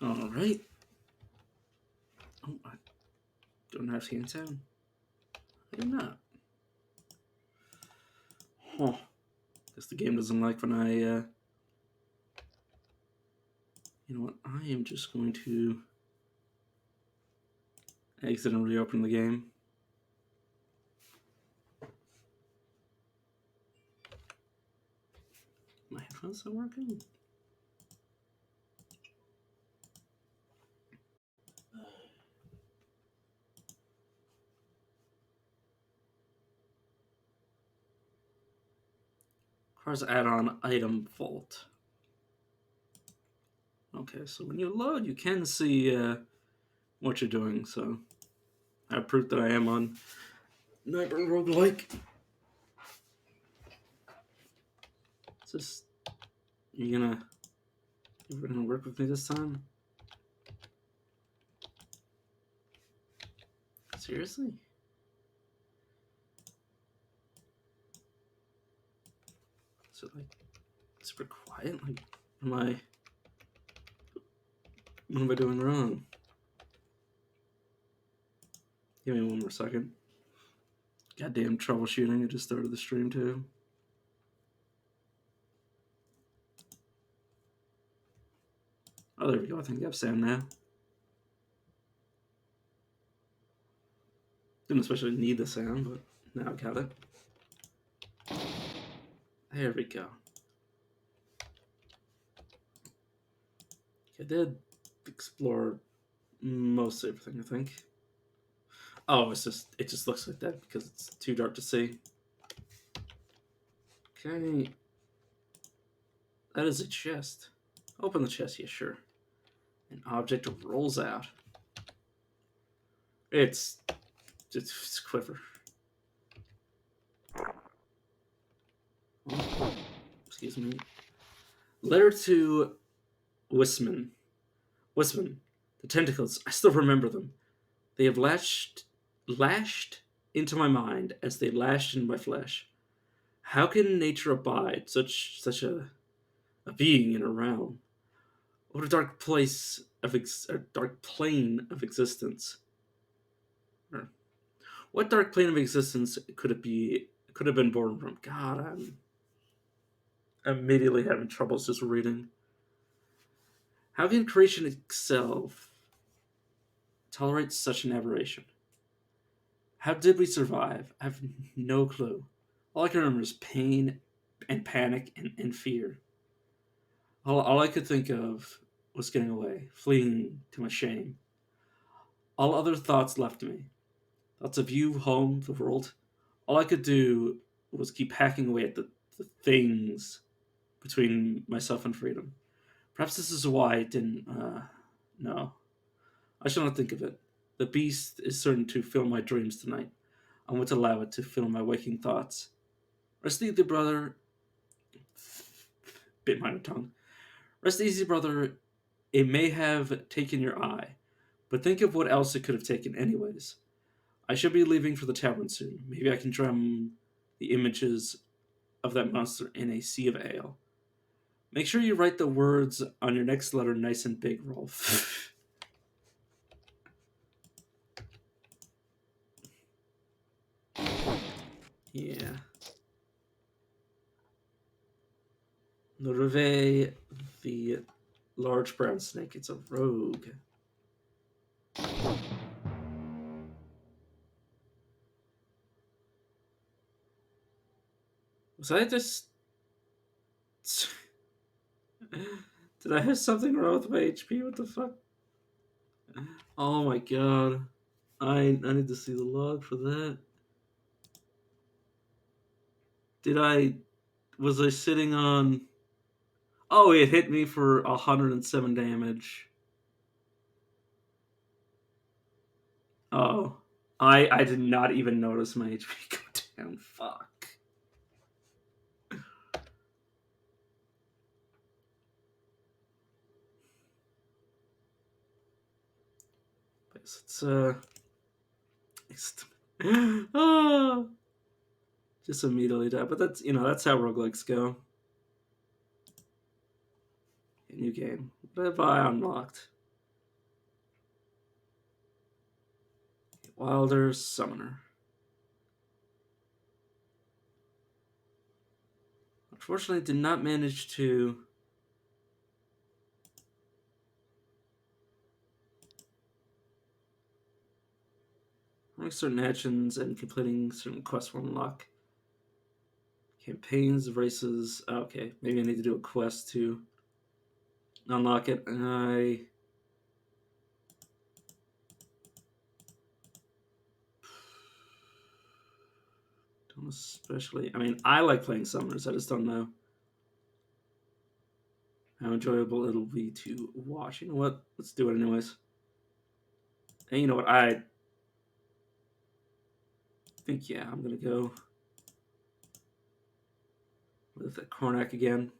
Alright. Oh, I don't have hand sound. I do not. Huh. Guess the game doesn't like when I, You know what? I am just going to exit and reopen the game. My headphones not working? Cars add-on item vault. Okay, so when you load, you can see what you're doing. So I have proof that I am on Nightburn Roguelike. It's just you're gonna work with me this time? Seriously? Is it like super quiet? Like, what am I doing wrong? Give me one more second. Goddamn troubleshooting. I just started the stream too. Oh, there we go. I think I have sound now. Didn't especially need the sound, but now I got it. There we go. I did explore most everything, I think. Oh, it just looks like that because it's too dark to see. Okay. That is a chest. Open the chest, yeah, sure. An object rolls out. It's quiver. Oh, excuse me. Letter to Wisman. Wisman. The tentacles, I still remember them. They have lashed into my mind as they lashed in my flesh. How can nature abide such a being in a realm? What a dark place of a dark plane of existence. What dark plane of existence could it be? Could have been born from? God, I'm immediately having troubles just reading. How can creation itself tolerate such an aberration? How did we survive? I have no clue. All I can remember is pain and panic and fear. All I could think of was getting away, fleeing to my shame. All other thoughts left me. Thoughts of you, home, the world. All I could do was keep hacking away at the things between myself and freedom. Perhaps this is why I didn't. No. I shall not think of it. The beast is certain to fill my dreams tonight. I won't allow it to fill my waking thoughts. Rest easy, brother. Bit my tongue. Rest easy, brother. It may have taken your eye, but think of what else it could have taken, anyways. I should be leaving for the tavern soon. Maybe I can drum the images of that monster in a sea of ale. Make sure you write the words on your next letter nice and big, Rolf. Yeah. Norve, the large brown snake. It's a rogue. Was I just... Did I have something wrong with my HP? What the fuck? Oh my god. I need to see the log for that. Was I sitting on... Oh, it hit me for 107 damage. Oh. I did not even notice my HP go down. Fuck. It's oh, just immediately die. But that's how roguelikes go. New game. What have I unlocked? Wilder Summoner. Unfortunately, did not manage to running certain actions and completing certain quests will unlock campaigns, races. Okay, maybe I need to do a quest to unlock it. And I don't especially. I mean, I like playing summoners. I just don't know how enjoyable it'll be to watch. You know what? Let's do it anyways. And you know what? I think, yeah, I'm going to go with the Cornac again.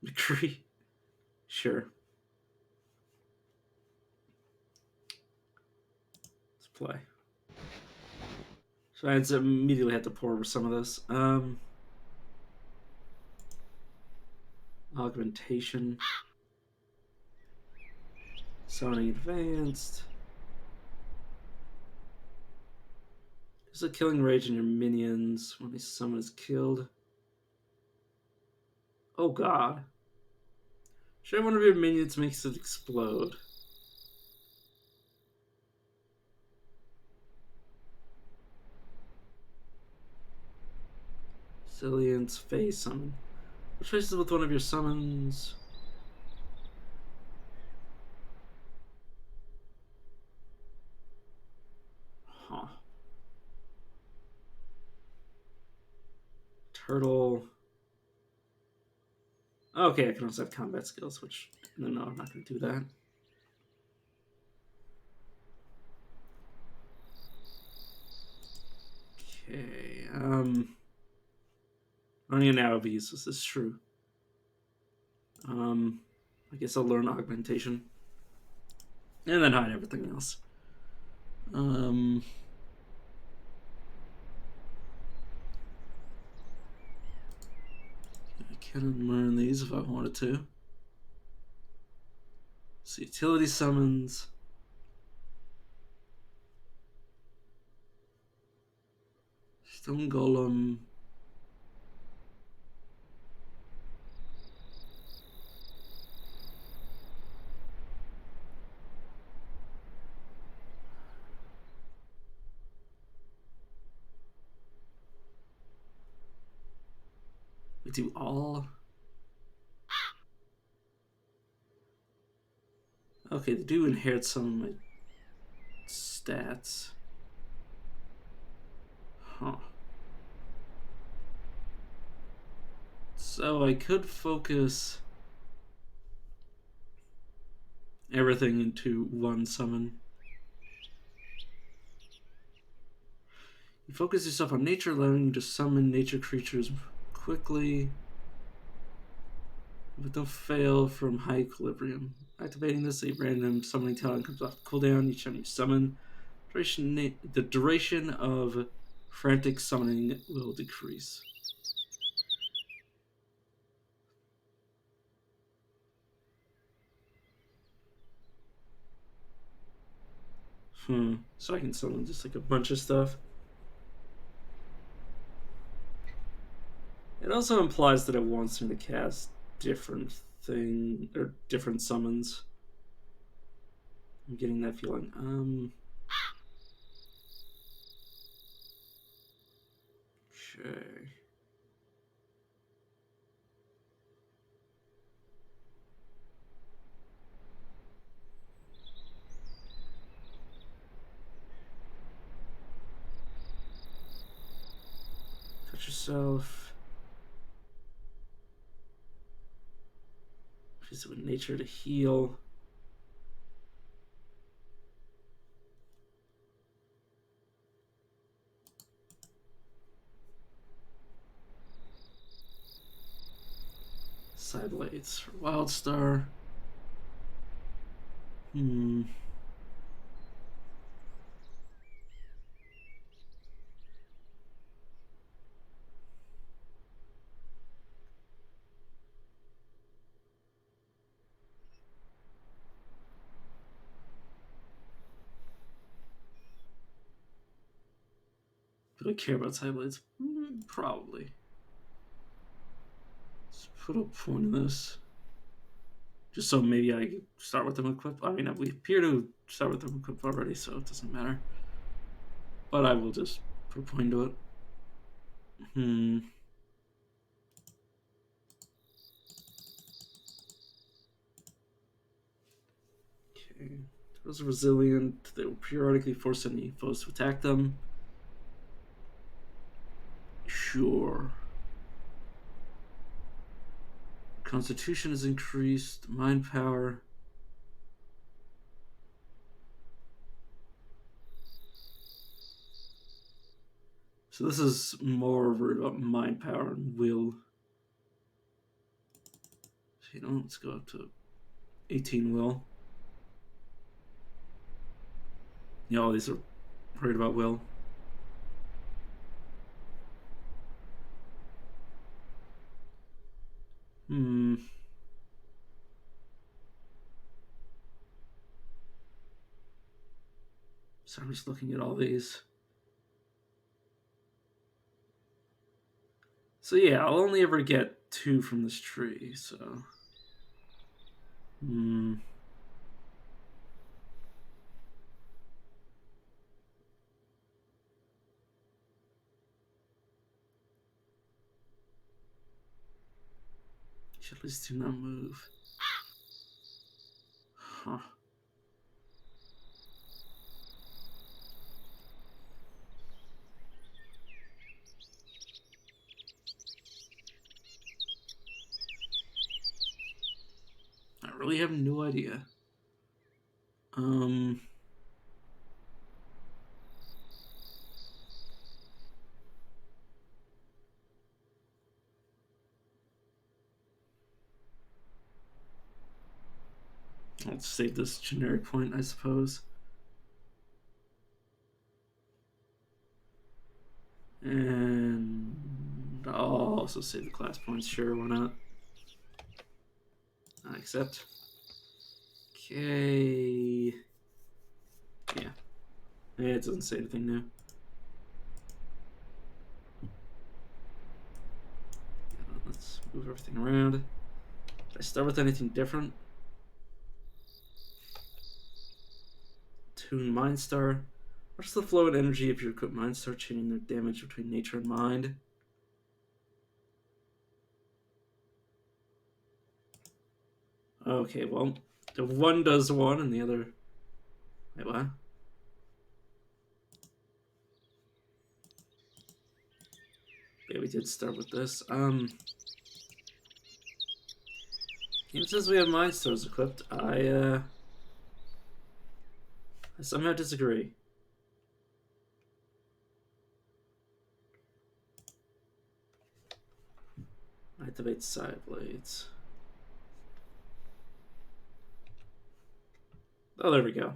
McCree. Sure. Let's play. So I immediately had to pour over some of this. Augmentation. Summoning Advanced. There's a killing rage in your minions when someone is killed. Oh god. Sure, one of your minions makes it explode. Resilience, phase summon. Which faces with one of your summons? Huh. Turtle. Okay, I can also have combat skills, which no, I'm not going to do that. Okay, running an hour of use. This is true. I guess I'll learn augmentation. And then hide everything else. I can unlearn these if I wanted to. So utility summons. Stone Golem. We do all. Okay, they do inherit some of my stats. Huh. So I could focus everything into one summon. You focus yourself on nature, allowing you to summon nature creatures quickly, but don't fail from high equilibrium. Activating this, a random summoning talent comes off cooldown each time you summon. The duration of frantic summoning will decrease. So I can summon just like a bunch of stuff. It also implies that it wants me to cast different different summons. I'm getting that feeling. Okay. Touch yourself. Use it with nature to heal. Side blades for Wildstar. Do I care about side blades? Probably. Let's put a point in this. Just so maybe I start with them equipped. I mean, we appear to start with them equipped already, so it doesn't matter. But I will just put a point to it. Okay. Those are resilient. They will periodically force any foes to attack them. Sure. Constitution is increased. Mind power. So this is more worried about mind power and will. So, you know, let's go up to 18 will. Yeah, all these are worried about will. So I'm just looking at all these. So yeah, I'll only ever get 2 from this tree, so... Should at least do not move. Huh. I really have no idea. I'll save this generic point, I suppose. And I'll also save the class points. Sure, why not? I accept. Okay. Yeah. It doesn't say anything new. Let's move everything around. Did I start with anything different? Tune Mind Star. What's the flow and energy of your equipped Mind Star, changing their damage between nature and mind? Okay, well, the one does one and the other... Wait, what? Yeah, we did start with this. Even since we have Mind Stars equipped, I somehow disagree. Activate side blades. Oh, there we go.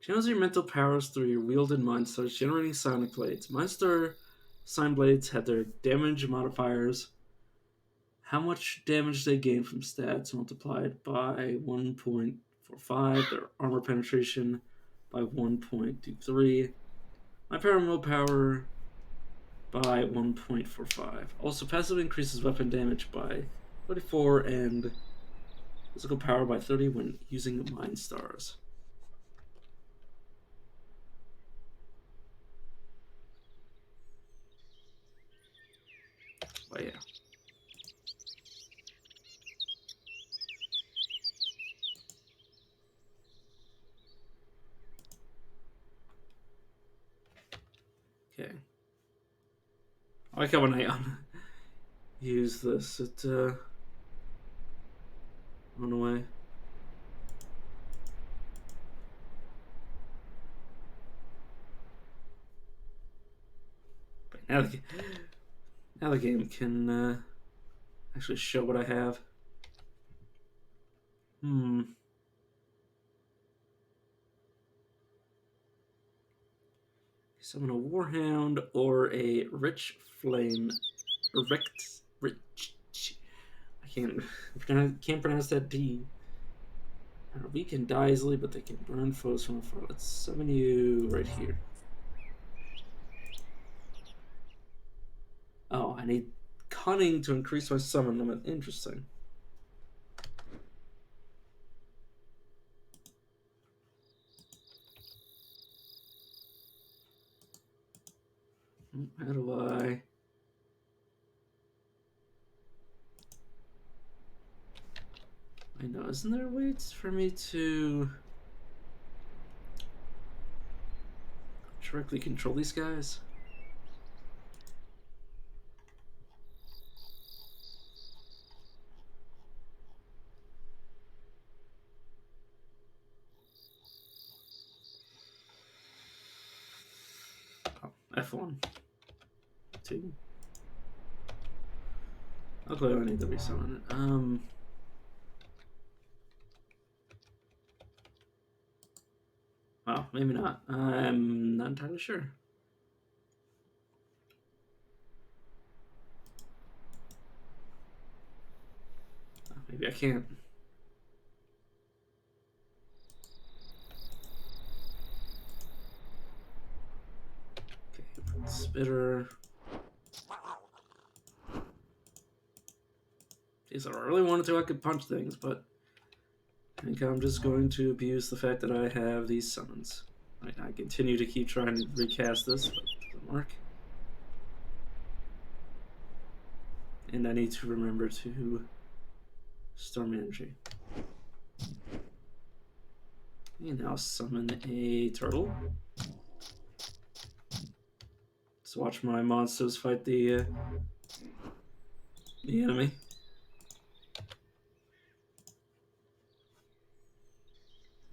Channels your mental powers through your wielded Mind Stars, generating Sonic Blades. Mind Star Sign Blades have their damage modifiers. How much damage they gain from stats multiplied by 1.45. Their armor penetration by 1.23. My power and willpower by 1.45. Also, passive increases weapon damage by 34 and physical power by 30 when using Mind Stars. Oh yeah. Okay. I like how when I use this, it went away. But now the game can actually show what I have. Summon a Warhound or a Rich Flame. Rich. I can't pronounce that D. We can die easily, but they can burn foes from afar. Let's summon you right here. Oh, I need cunning to increase my summon limit. Interesting. How do I... I know, isn't there ways for me to directly control these guys? Oh, F1. 2. Okay, I need to resummon it. Well, maybe not. I'm not entirely sure. Maybe I can't. Okay, spitter. Geez, I really wanted to, I could punch things, but I think I'm just going to abuse the fact that I have these summons. I continue to keep trying to recast this, but it doesn't work. And I need to remember to Storm Energy. And now summon a turtle. Let's watch my monsters fight the enemy.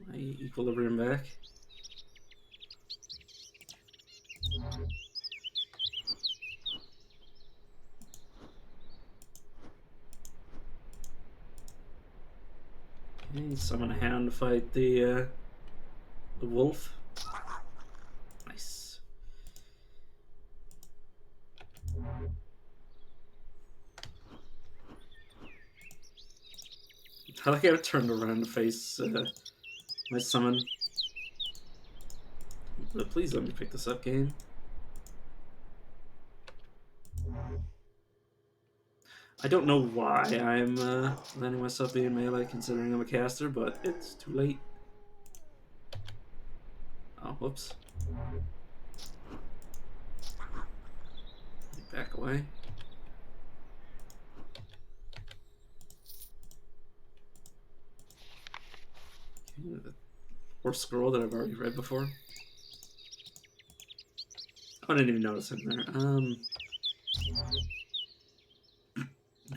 My equilibrium back. Okay, summon a hound to fight the wolf. Nice. I like how it turned around to face my summon. Please let me pick this up, game. I don't know why I'm letting myself be in melee considering I'm a caster, but it's too late. Oh, whoops. Back away. Okay, the horse scroll that I've already read before. I didn't even notice it there.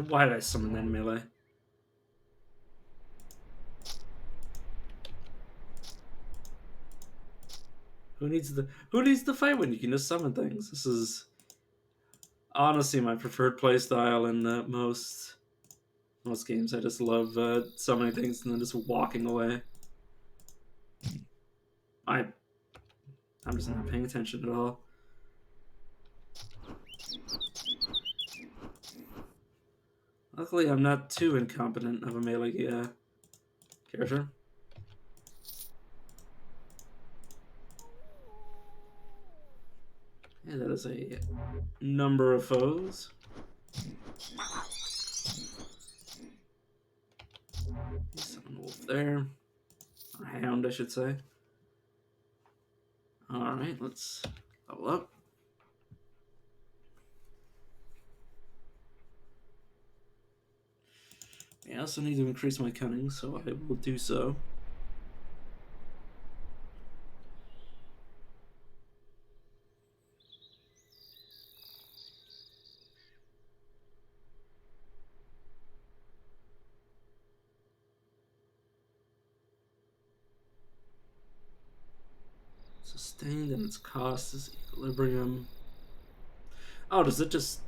Why did I summon that in melee? Who needs the fight when you can just summon things? This is honestly my preferred playstyle in most games. I just love summoning things and then just walking away. I'm just not paying attention at all. Luckily, I'm not too incompetent of a melee character. Yeah, that is a number of foes. Summon wolf there. Or hound, I should say. Alright, let's level up. I also need to increase my cunning, so I will do so. Sustained and its cost is equilibrium. Oh, does it just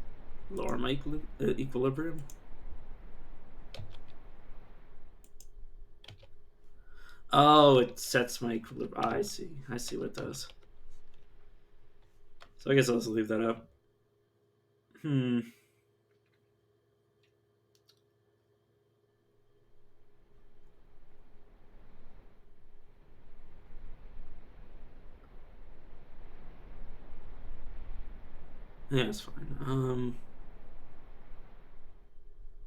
lower my equilibrium? Oh, it sets my equilibrium. I see. I see what it does. So I guess I'll just leave that up. Yeah, it's fine.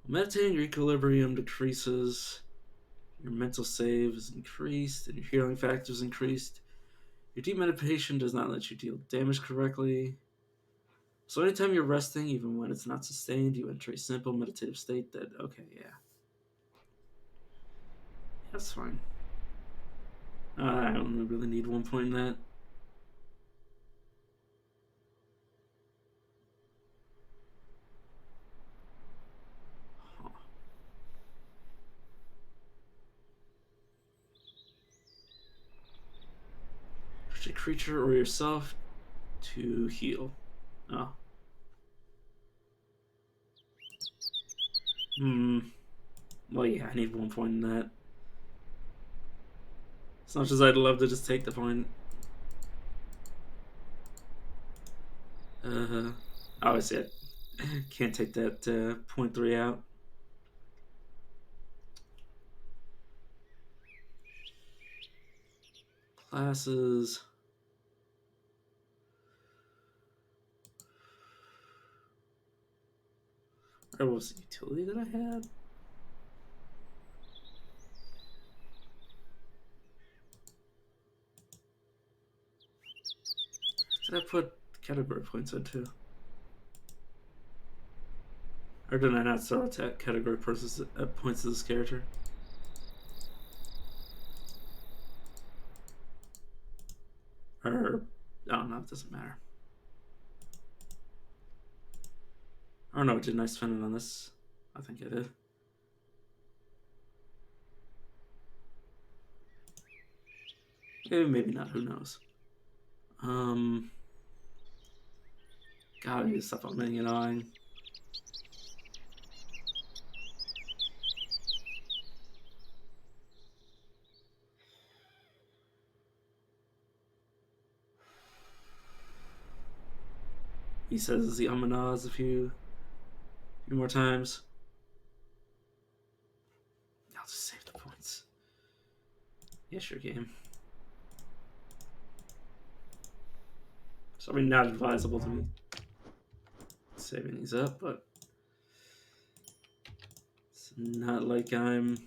Meditating, your equilibrium decreases, your mental save is increased, and your healing factor is increased. Your deep meditation does not let you deal damage correctly. So anytime you're resting, even when it's not sustained, you enter a simple meditative state that, okay, yeah. That's fine. I don't really need 1 point in that. Huh. Push a creature or yourself to heal. Oh. Hmm. Well, yeah, I need 1 point in that. As much as I'd love to just take the point. Obviously, I can't take that 0.3 out. Classes. What was the utility that I had? Did I put category points into? Or did I not start at category points to this character? Or, I don't know, it doesn't matter. I don't know, didn't I spend it on this? I think I did. Maybe not, who knows. God, I need to stop on being annoying. He says the ahs a few more times. I'll just save the points. Yeah, sure, game. So, I mean, not advisable to me saving these up, but it's not like I'm...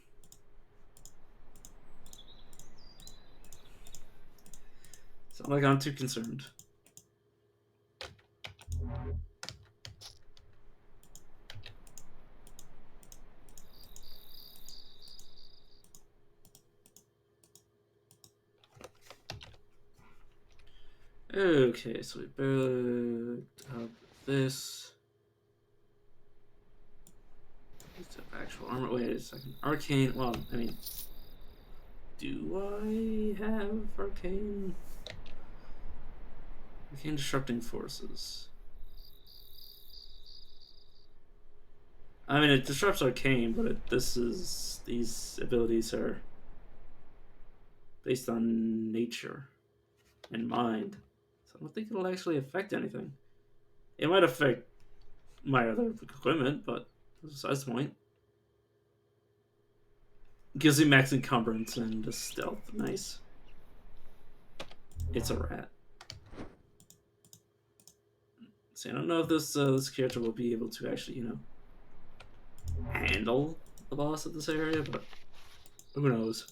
It's not like I'm too concerned. Okay, so we barely up this. Let's have actual armor. Wait a second. Arcane. Well, I mean, do I have arcane? Arcane disrupting forces. I mean, it disrupts arcane, but these abilities are based on nature and mind. So I don't think it'll actually affect anything. It might affect my other equipment, but besides the point. Gives me max encumbrance and a stealth. Nice. It's a rat. See, I don't know if this character will be able to actually, handle the boss of this area, but who knows?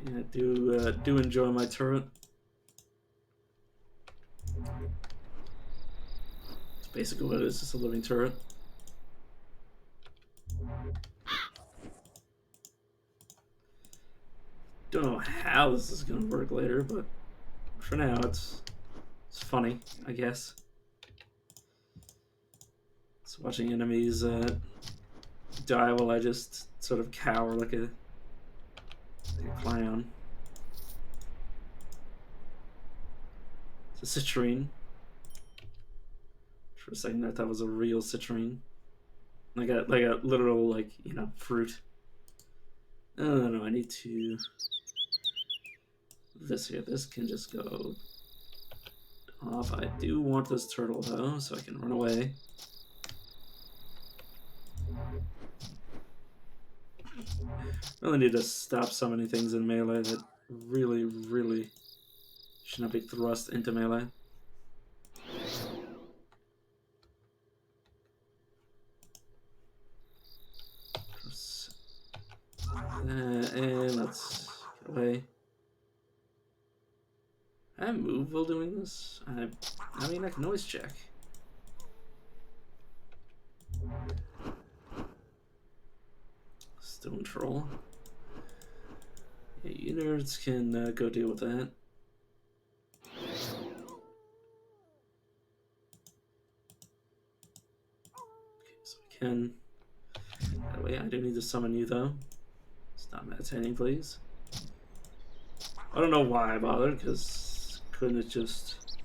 Yeah, do enjoy my turret. It's basically what it is, just a living turret. Don't know how this is gonna work later, but for now it's funny, I guess. It's watching enemies die while I just sort of cower like a clown. It's a citrine. For a second, I thought it was a real citrine, like a literal fruit. No, I need to. This here, this can just go off. I do want this turtle though, so I can run away. Really need to stop summoning things in melee that really should not be thrust into melee. And let's get away. I move while doing this? I mean, I can always check. Stone Troll. Yeah, you nerds can go deal with that. Okay, so we can. That way, I do need to summon you though. Stop meditating, please. I don't know why I bothered, because couldn't it just.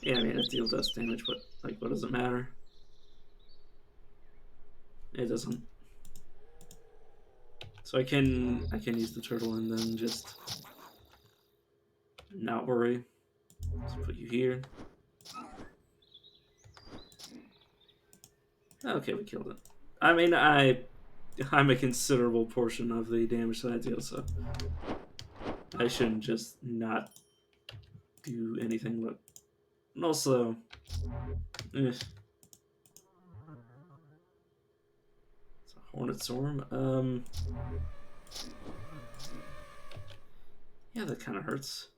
Yeah, I mean, it deals less damage, but, like, what does it matter? It doesn't. So I can use the turtle and then just not worry. Let's put you here. Okay, we killed it. I mean, I'm a considerable portion of the damage that I deal, so I shouldn't just not do anything. But and also, it's a hornet swarm. Yeah, that kind of hurts.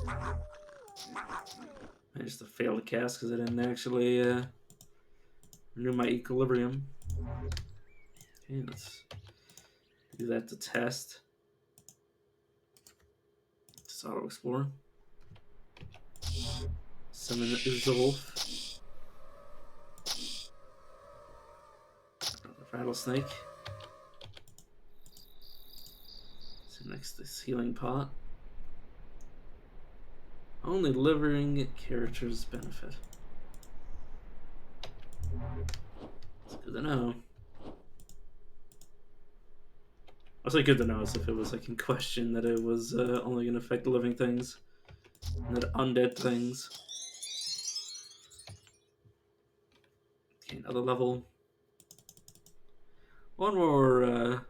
I just failed to cast because I didn't actually renew my equilibrium. Okay, let's do that to test. Just auto explore. Summon Zolf. Rattlesnake. So next, this healing pot. Only living characters benefit. It's good to know. Also good to know is if it was like in question that it was only going to affect living things, not undead things. Okay, another level. One more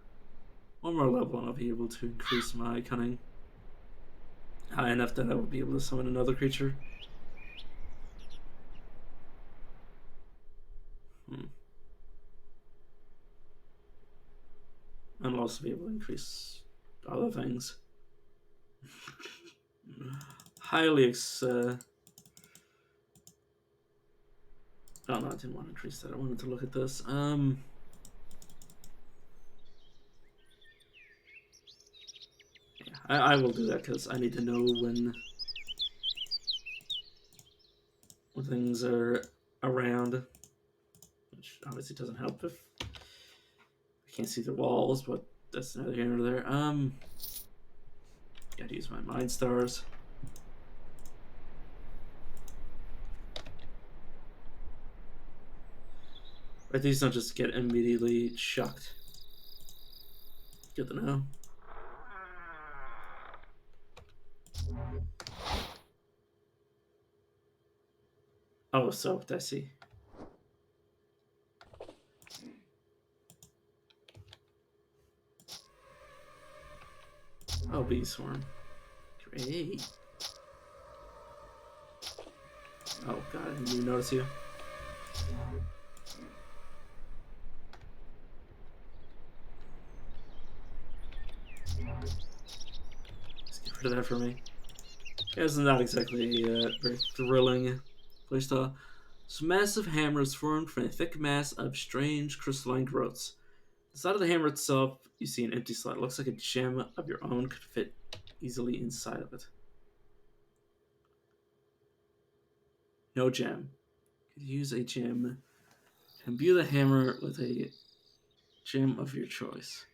level and I'll be able to increase my cunning high enough that I will be able to summon another creature. And I'll also be able to increase other things. Highly oh no, I didn't want to increase that. I wanted to look at this. Yeah, I will do that because I need to know when things are around, which obviously doesn't help if I can't see the walls, but that's neither here nor there. Gotta use my mind stars. Right, these don't just get immediately shocked. Good to know. Oh, soaked, I see. Oh, bee swarm. Great. Oh god, I didn't even notice you. Just get rid of that for me. Yeah, this is not exactly a very thrilling playstyle. This massive hammer is formed from a thick mass of strange crystalline growths. The side of the hammer itself, you see an empty slot. It looks like a gem of your own could fit easily inside of it. No gem. Could use a gem. Imbue the hammer with a gem of your choice.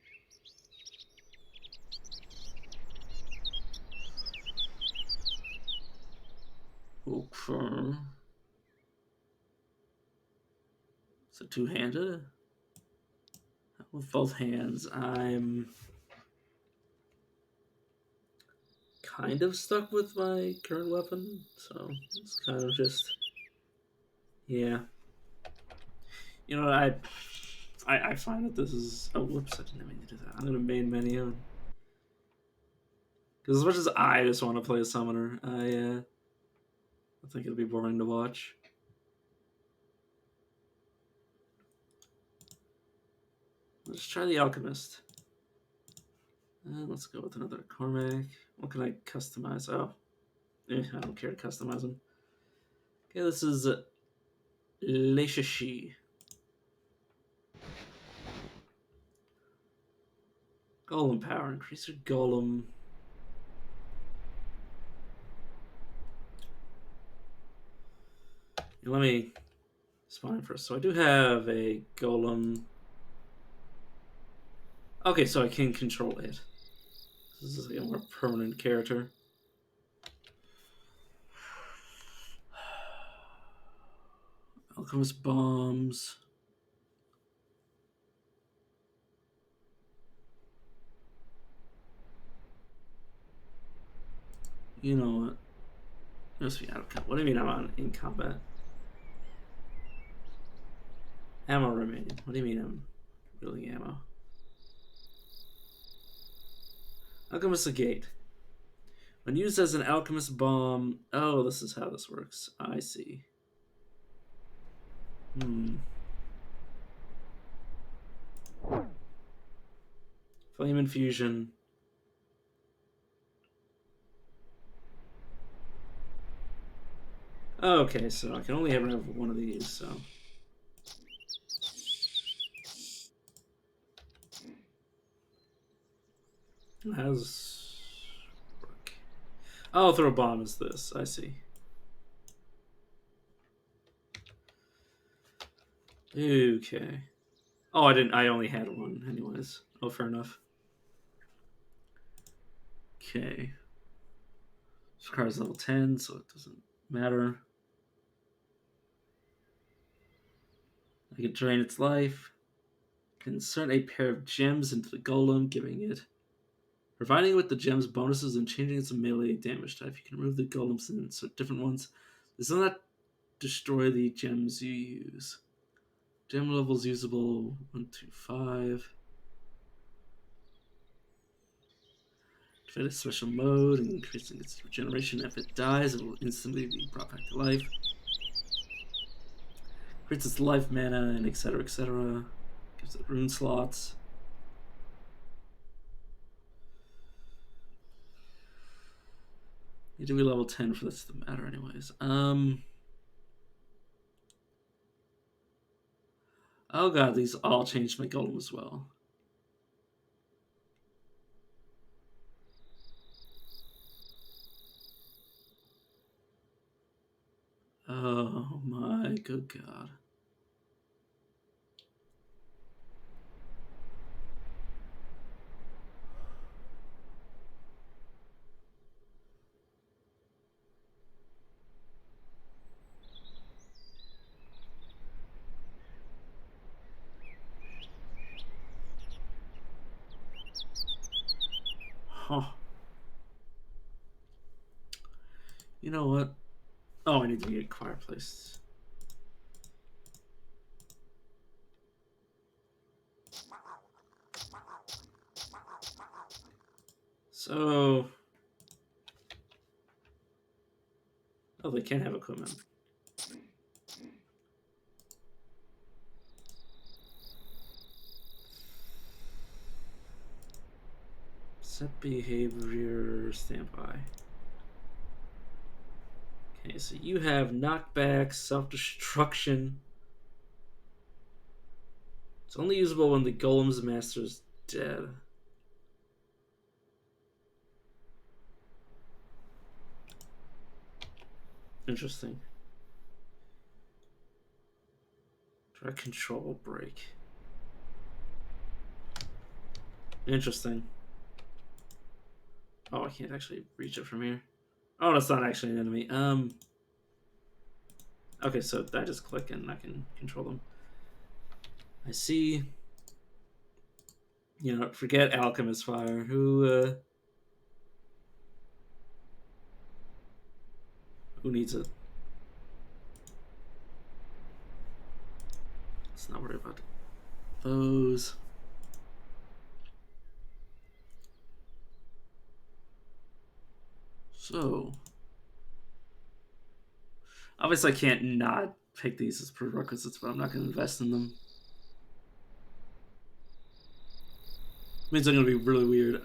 Okay. So two-handed. With both hands, I'm kind of stuck with my current weapon, so it's kind of just Yeah. You know, I find that this is. Oh, whoops! I didn't mean to do that. I'm gonna main menu because as much as I just want to play a summoner, I think it'll be boring to watch. Let's try the Alchemist. Let's go with another Cormac. What can I customize? Oh, I don't care to customize them. Okay, this is Leishashi. Golem power. Increase your golem. Let me spawn first. So I do have a golem. Okay, so I can control it. This is like a more permanent character. Alchemist bombs. You know what? Must be out of combat. What do you mean I'm in combat? Ammo remaining. What do you mean I'm building ammo? Alchemist Gate. When used as an alchemist bomb. Oh, this is how this works. I see. Flame infusion. Okay, so I can only ever have one of these, so. How's work? Oh, throw a bomb is this. I see. Okay. Oh, I didn't. I only had one, anyways. Oh, fair enough. Okay. This card's level 10, so it doesn't matter. I can drain its life. I can insert a pair of gems into the golem, giving it. Providing it with the gems bonuses and changing its melee damage type. You can remove the golems and insert different ones. This does not destroy the gems you use. Gem levels usable 1, 2, 5. Activate a special mode, increasing its regeneration. If it dies, it will instantly be brought back to life. Creates its life mana and etc. etc. Gives it rune slots. Need to be level 10 for this to matter, anyways. Oh god, these all changed my golem as well. Oh my good god. Huh. You know what? Oh, I need to get a fireplace. So. Oh, they can't have equipment. Set behavior standby. Okay, so you have knockback, self-destruction. It's only usable when the golem's master is dead. Interesting. Try control break. Interesting. Oh, I can't actually reach it from here. Oh, that's not actually an enemy. Okay, so I just click and I can control them. I see. You know, forget Alchemist Fire. Who needs it? Let's not worry about those. So, obviously I can't not pick these as prerequisites, but I'm not going to invest in them. Means I'm going to be really weird.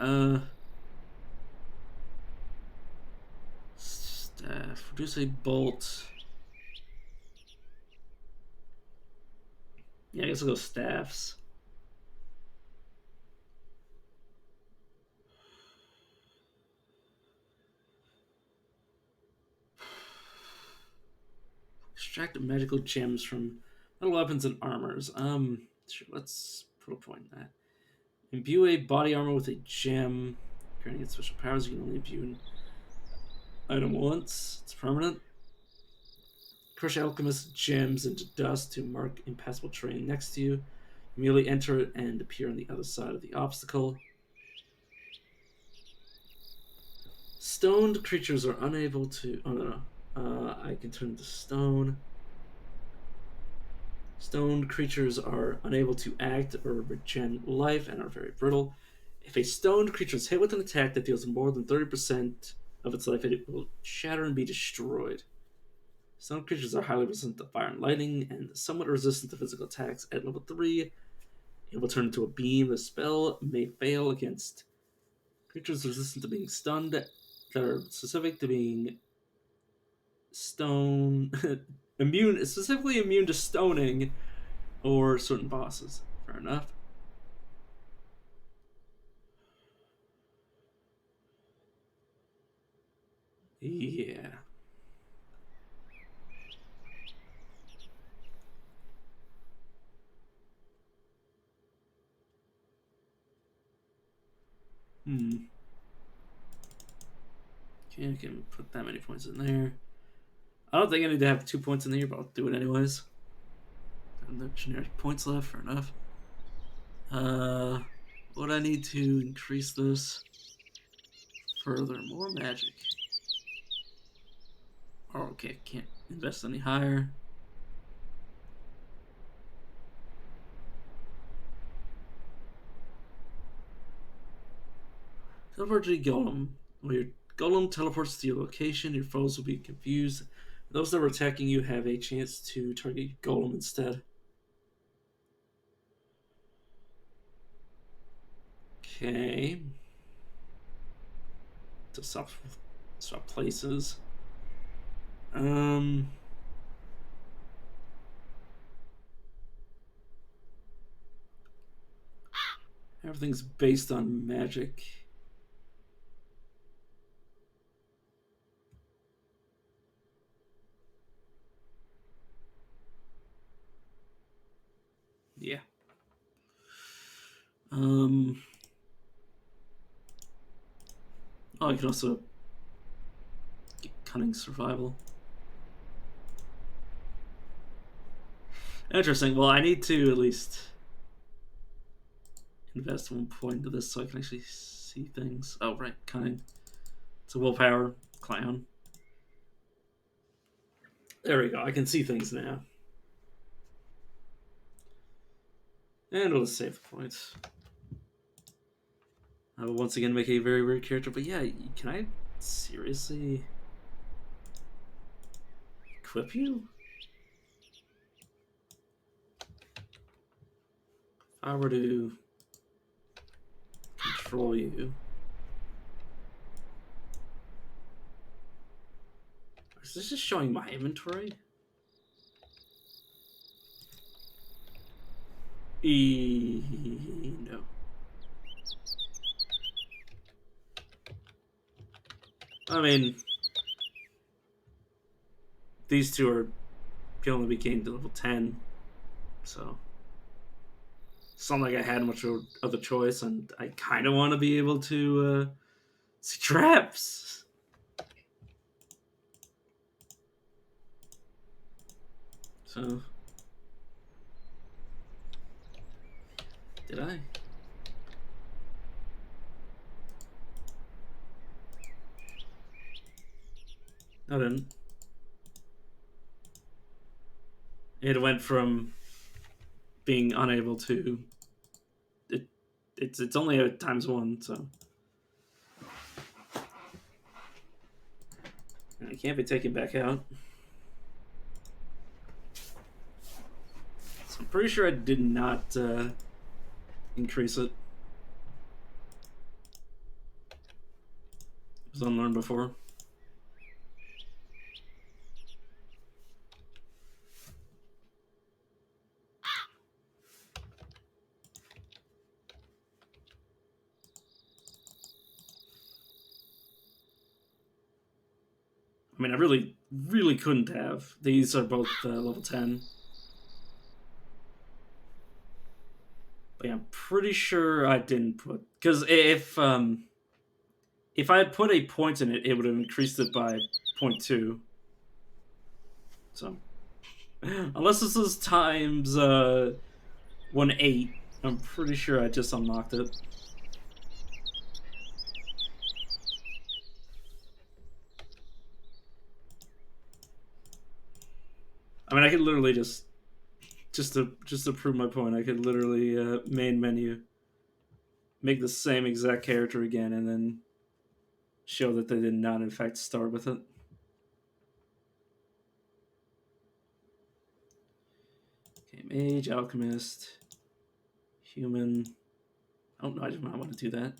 Staff. Reduce a bolt. Yeah, I guess I'll go staffs. Extract magical gems from metal weapons and armors. Sure, let's put a point in that. Imbue a body armor with a gem. Granting its special powers, you can only imbue an item once. It's permanent. Crush alchemist gems into dust to mark impassable terrain next to you. Immediately enter it and appear on the other side of the obstacle. Stoned creatures are unable to. Oh no, no. I can turn to stone. Stoned creatures are unable to act or regen life and are very brittle. If a stoned creature is hit with an attack that deals more than 30% of its life, it will shatter and be destroyed. Stoned creatures are highly resistant to fire and lightning and somewhat resistant to physical attacks. At level 3, it will turn into a beam. The spell may fail against creatures resistant to being stunned that are specific to being stone immune, specifically immune to stoning or certain bosses. Fair enough. Yeah. Okay, I can put that many points in there. I don't think I need to have 2 points in here, but I'll do it anyways. No generic points left, fair enough. Would I need to increase this further? More magic. Oh, okay, can't invest any higher. Teleport to Golem. When your Golem teleports to your location, your foes will be confused. Those that are attacking you have a chance to target Golem instead. Okay. To swap places. Everything's based on magic. Yeah. Oh, I can also get cunning survival. Interesting. Well, I need to at least invest 1 point into this so I can actually see things. Oh, right, cunning. It's a willpower clown. There we go. I can see things now. And we'll just save the points. I will once again make a very weird character. But yeah, can I seriously equip you? If I were to control you. Is this just showing my inventory? No. I mean, these two are can only be gained to level 10, so it's not like I had much other choice, and I kind of want to be able to see traps. So, did I? No, I didn't. It went from being unable to. It's only a ×1, so it can't be taken back out. So I'm pretty sure I did not increase it. It was unlearned before. I mean, I really couldn't have. These are both level 10. But yeah, I'm pretty sure I didn't put... Because if I had put a point in it, it would have increased it by 0.2. So, unless this is times 1/8, I'm pretty sure I just unlocked it. I mean, I could literally just to prove my point, I could literally main menu, make the same exact character again, and then show that they did not in fact start with it. Okay, mage, alchemist, human. Oh no, I do not want to do that.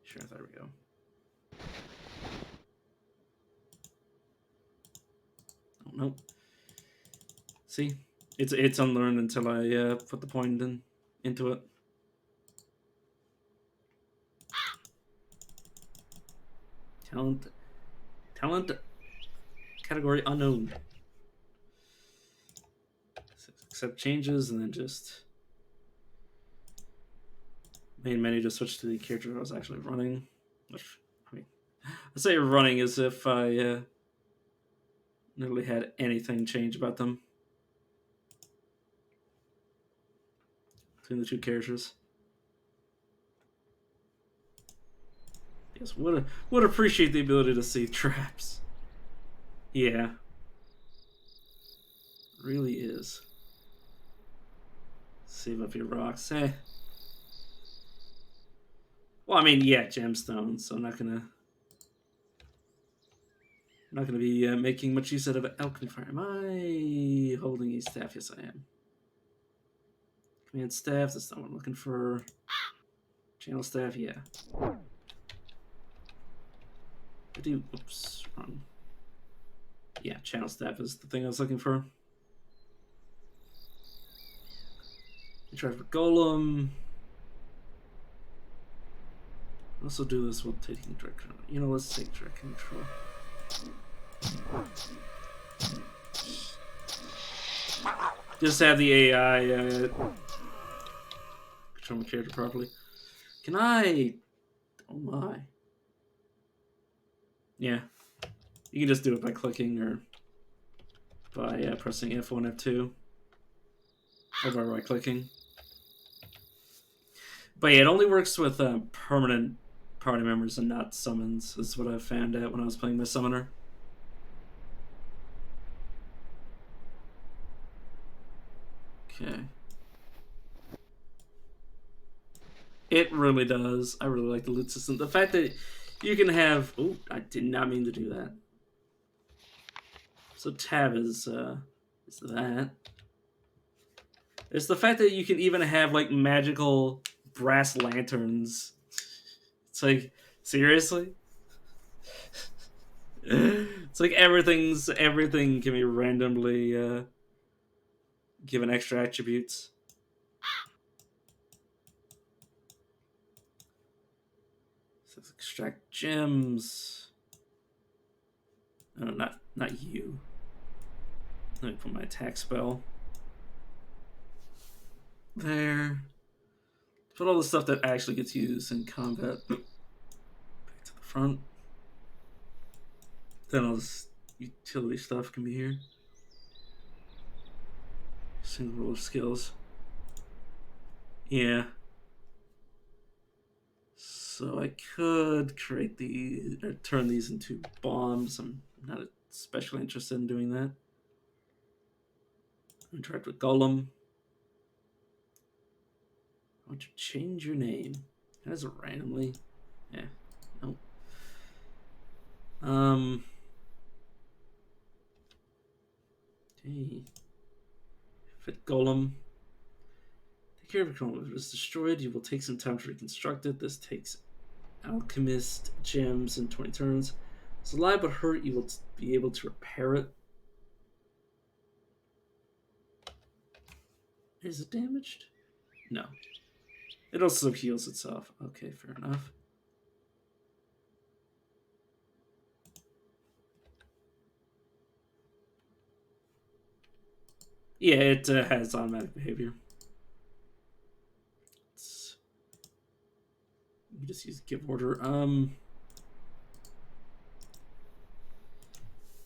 Sure, there we go. Oh no. See, it's unlearned until I put the point into it. Talent category unknown. Accept changes and then just main menu to switch to the character I was actually running. Which, I mean, I say running as if I nearly had anything change about them between the two characters. Yes, would appreciate the ability to see traps. Yeah, really is. Save up your rocks. Well, I mean, yeah, gemstones. So I'm not gonna be making much use out of alchemy fire. Am I holding a staff? Yes, I am. Command staff. That's not what I'm looking for. Channel staff. Yeah. I do. Oops. Wrong. Yeah, channel staff is the thing I was looking for. Try for golem. Also do this while taking direct control. You know, let's take direct control. Just have the AI control my character properly. Can I? Oh my. Yeah. You can just do it by clicking or by pressing F1, F2. Or by right clicking. But yeah, it only works with permanent party members and not summons. That's what I found out when I was playing my summoner. Okay. It really does. I really like the loot system. The fact that you can have... Oh, I did not mean to do that. So tab is that. It's the fact that you can even have like magical brass lanterns. It's like, seriously? It's like everything can be randomly given extra attributes. Says extract gems. No, not you. Let me put my attack spell there. Put all the stuff that actually gets used in combat back to the front. Then all this utility stuff can be here. Single rule of skills. Yeah. So I could create these, or turn these into bombs. I'm not especially interested in doing that. Interact with Golem. Why don't you change your name? As it randomly. Yeah. Nope. Okay. Fit Golem. Take care of your Golem. If it is destroyed, you will take some time to reconstruct it. This takes Alchemist gems in 20 turns. It's alive but hurt, you will be able to repair it. Is it damaged? No. It also heals itself. Okay, fair enough. Yeah, it has automatic behavior. Let me just use give order.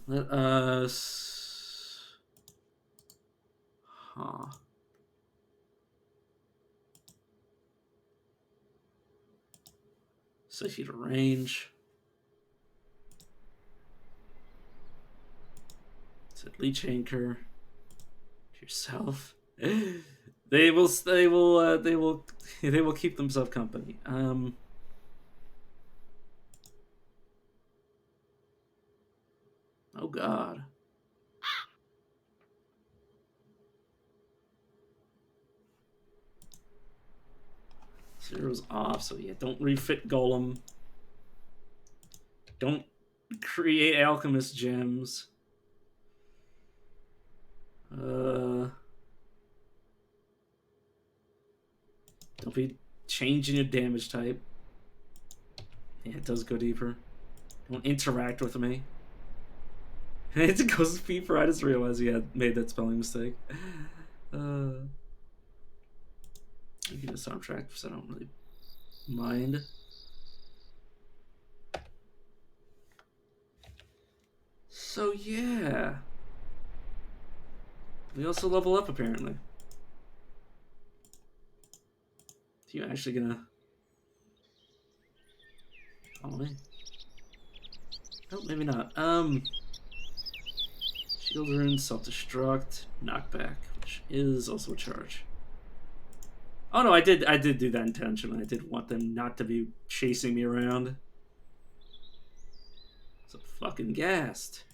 Let us. Huh. Set you to range. Set leech anchor. Yourself. They will keep themselves company. Oh god. Zero's off, so yeah, don't refit Golem. Don't create Alchemist gems. Don't be changing your damage type. Yeah, it does go deeper. Don't interact with me. It's a Ghost Peeper. I just realized you had made that spelling mistake. You get a soundtrack, so I don't really mind. So yeah, we also level up apparently. Are you actually gonna follow me? Oh, maybe not. Shield rune, self-destruct, knockback, which is also a charge. Oh no, I did do that intentionally. I did want them not to be chasing me around. So fucking gassed.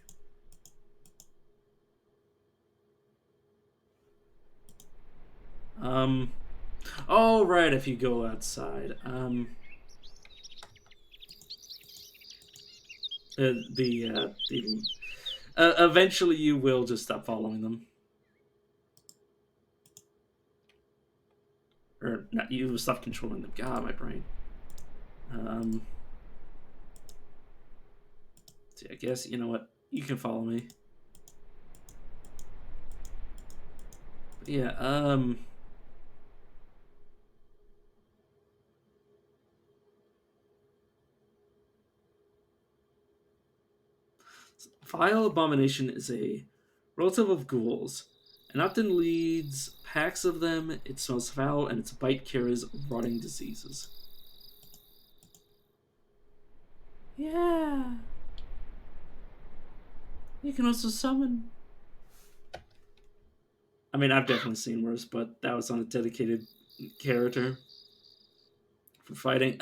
Oh right, if you go outside. Eventually you will just stop following them. Or not, you will stop controlling them. God, my brain. See, I guess, you know what? You can follow me. But yeah, Vile Abomination is a relative of ghouls, and often leads packs of them. It smells foul, and its bite carries rotting diseases. Yeah. You can also summon. I mean, I've definitely seen worse, but that was on a dedicated character for fighting.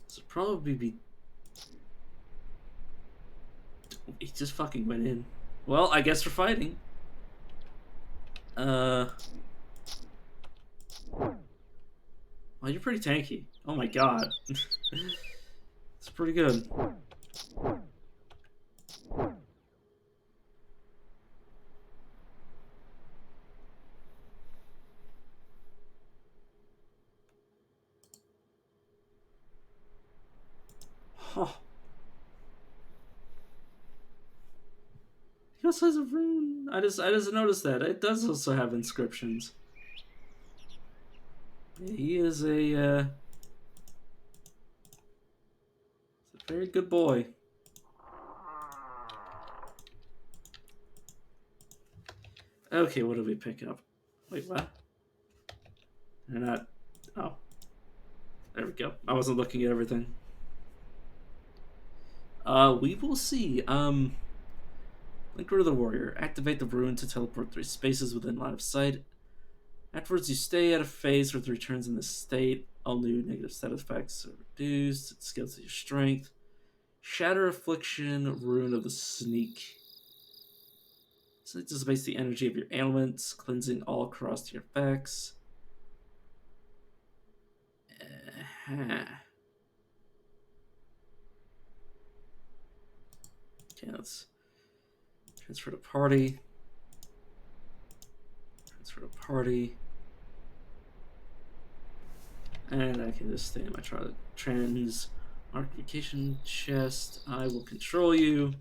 This would probably be. He just fucking went in. Well, I guess we're fighting. Well, you're pretty tanky. Oh my god. It's pretty good. Huh. He also has a rune. I just noticed that. It does also have inscriptions. He is a very good boy. Okay, what did we pick up? Wait, what? They're not. Oh. There we go. I wasn't looking at everything. We will see. Link Root of the Warrior. Activate the rune to teleport 3 spaces within line of sight. Afterwards, you stay at a phase with returns in this state. All new negative stat effects are reduced. It scales your strength. Shatter Affliction, Rune of the Sneak. So it dissipates the energy of your ailments, cleansing all crossed your effects. Okay, let's transfer to party. Transfer to party. And I can just stay in my trans archification chest. I will control you.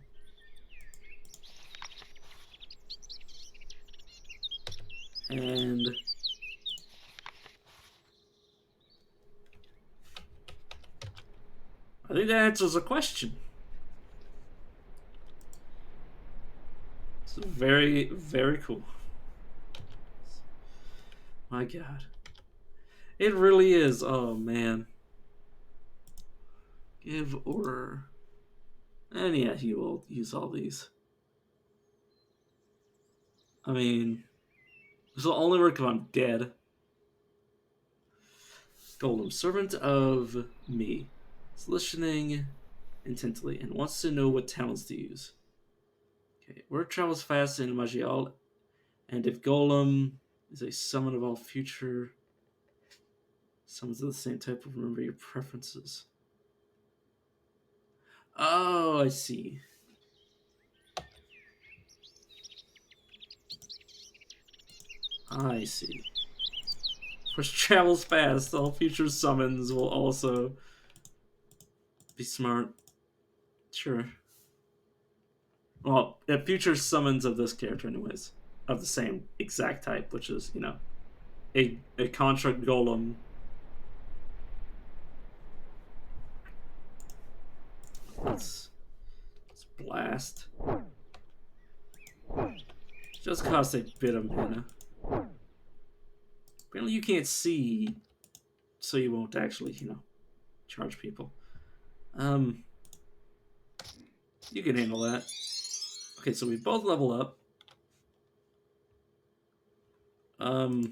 And I think that answers the question. It's very, very cool. My God. It really is. Oh, man. Give order. And yeah, he will use all these. I mean, this will only work if I'm dead. Golem, servant of me, is listening intently and wants to know what talents to use. Okay, word travels fast in Maj'Eyal, and if Golem is a summon of all future summons of the same type, remember your preferences. Oh, I see. I see. Which travels fast, all future summons will also be smart. Sure. Well, future summons of this character, anyways, of the same exact type, which is, you know, a construct golem. Let's blast. Just costs a bit of mana. Apparently, you can't see, so you won't actually, you know, charge people. You can handle that. Okay, so we both level up. Let's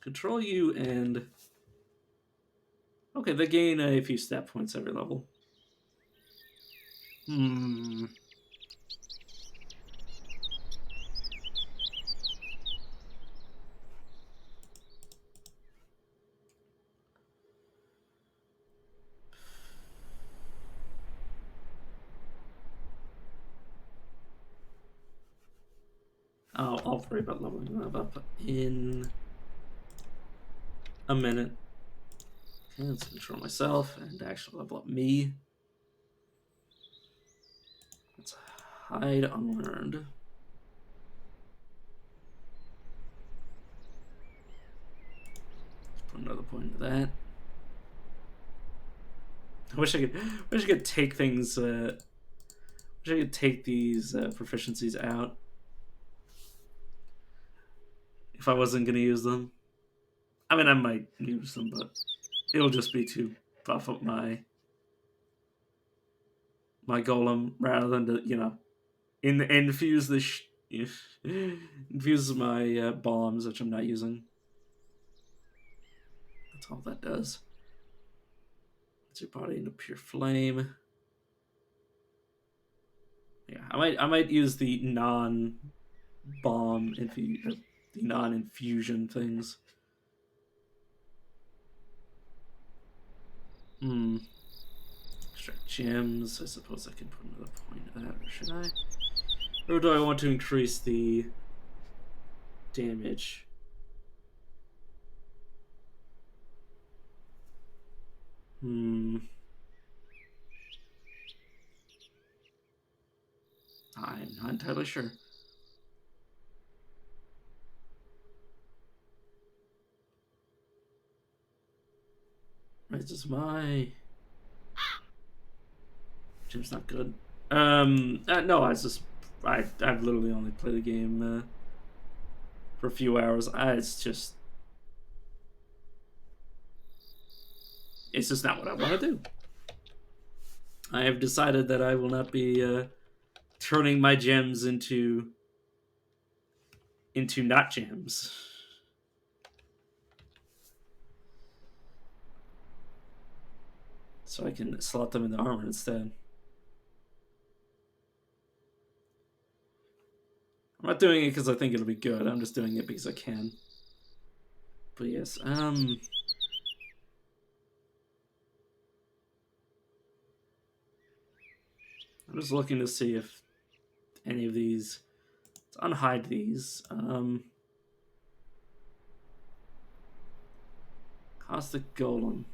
control you and... Okay, they gain a few stat points every level. I'll worry about leveling them up in a minute. Okay, let's control myself and actually level up me. Let's hide unlearned. Let's put another point into that. I wish I could take things. Wish I could take these proficiencies out if I wasn't gonna use them. I mean, I might use them, but it'll just be to buff up my golem rather than to, you know, infuse the infuse my bombs, which I'm not using. That's all that does. It's your body into pure flame. Yeah, I might use the non-bomb the non-infusion things. Extract gems. I suppose I can put another point of that, or should I? Or do I want to increase the damage? I'm not entirely sure. Right, this is my... Jim's not good. No, I've literally only played the game for a few hours. It's just not what I want to do. I have decided that I will not be turning my gems into not gems. So I can slot them in the armor instead. I'm not doing it because I think it'll be good. I'm just doing it because I can. But yes, I'm just looking to see if any of these. Let's unhide these. Caustic Golem.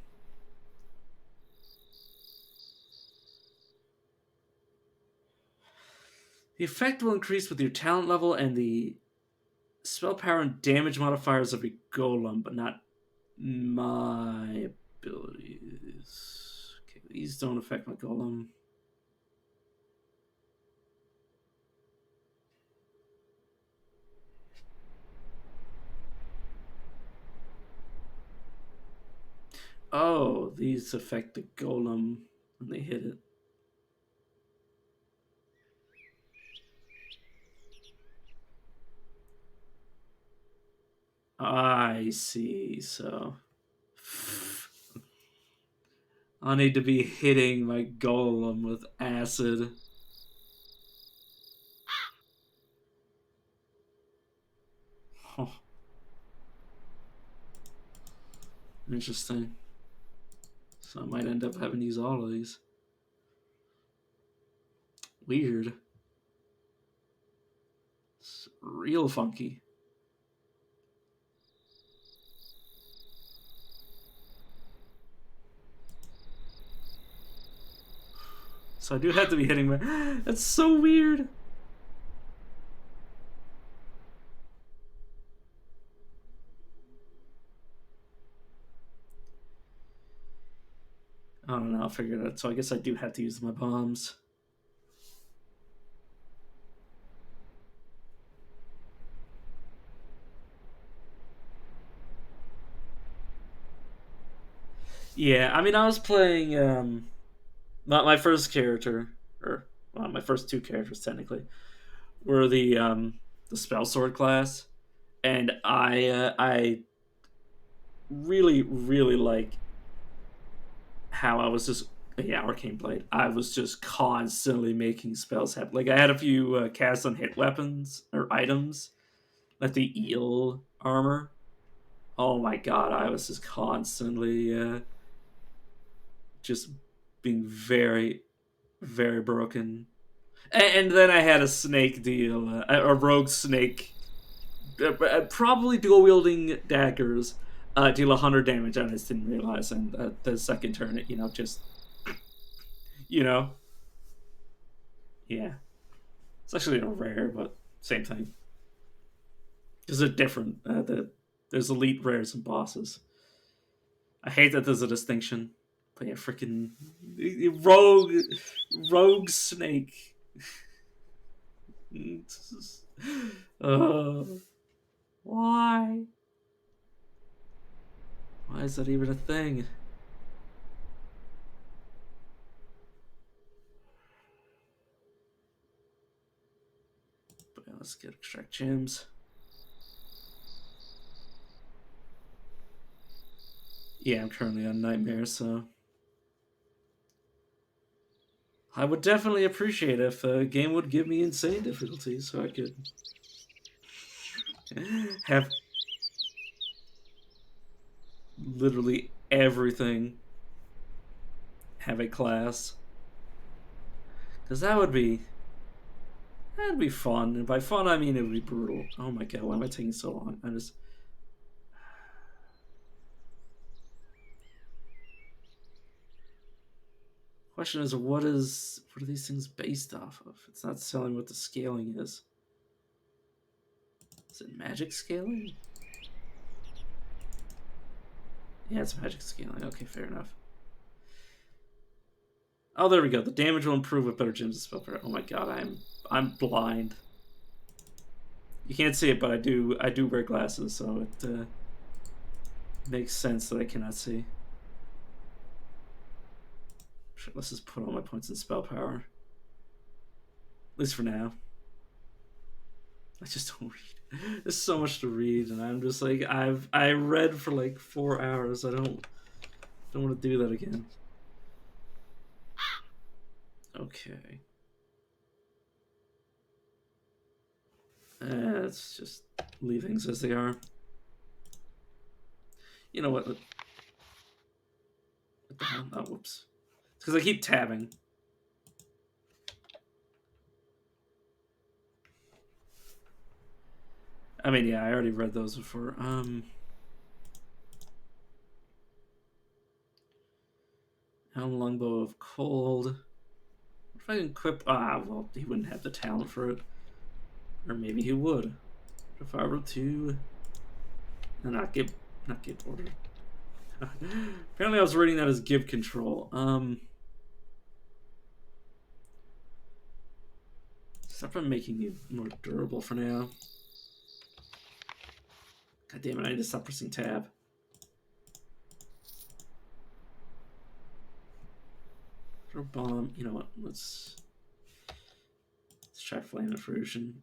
The effect will increase with your talent level and the spell power and damage modifiers of your golem, but not my abilities. Okay, these don't affect my golem. Oh, these affect the golem when they hit it. I see, so I need to be hitting my golem with acid. Oh, interesting. So I might end up having to use all of these. Weird. It's real funky. So I do have to be hitting my... That's so weird. I don't know, I'll figure it out. So I guess I do have to use my bombs. Yeah, I mean, I was playing my first character, or well, my first two characters technically, were the spell sword class, and I really like how I was just arcane blade. I was just constantly making spells happen. Like I had a few casts on hit weapons or items, like the eel armor. Oh my god, I was just constantly just being very broken. And then I had a snake deal, a rogue snake, probably dual wielding daggers, deal 100 damage. I just didn't realize, and the second turn, just you know, yeah, it's actually a rare, but same thing. Because they're different. There's elite rares and bosses. I hate that there's a distinction. But yeah, freaking rogue snake. uh, why? Why is that even a thing? But yeah, let's get extract gems. Yeah, I'm currently on Nightmare, so I would definitely appreciate if a game would give me insane difficulty so I could have literally everything have a class. Because that'd be fun. And by fun, I mean it would be brutal. Oh my god, why am I taking so long? I just... Question is, what are these things based off of? It's not telling what the scaling is. Is it magic scaling? Yeah, it's magic scaling. Okay, fair enough. Oh, there we go. The damage will improve with better gems and spell power. Oh my god, I'm blind. You can't see it, but I do wear glasses, so it makes sense that I cannot see. Sure, let's just put all my points in spell power. At least for now. I just don't read. There's so much to read, and I'm just like I read for like 4 hours. I don't want to do that again. Okay. Let's just leave things as they are. You know what? What the hell? Oh, whoops. It's because I keep tabbing. I mean, yeah, I already read those before. Helm Longbow of Cold. What if I can equip? Ah, well, he wouldn't have the talent for it. Or maybe he would. What if I were to not give order? Apparently I was reading that as give control. Stop from making you more durable for now. God damn it, I need to stop pressing tab. Throw bomb. You know what? Let's try flame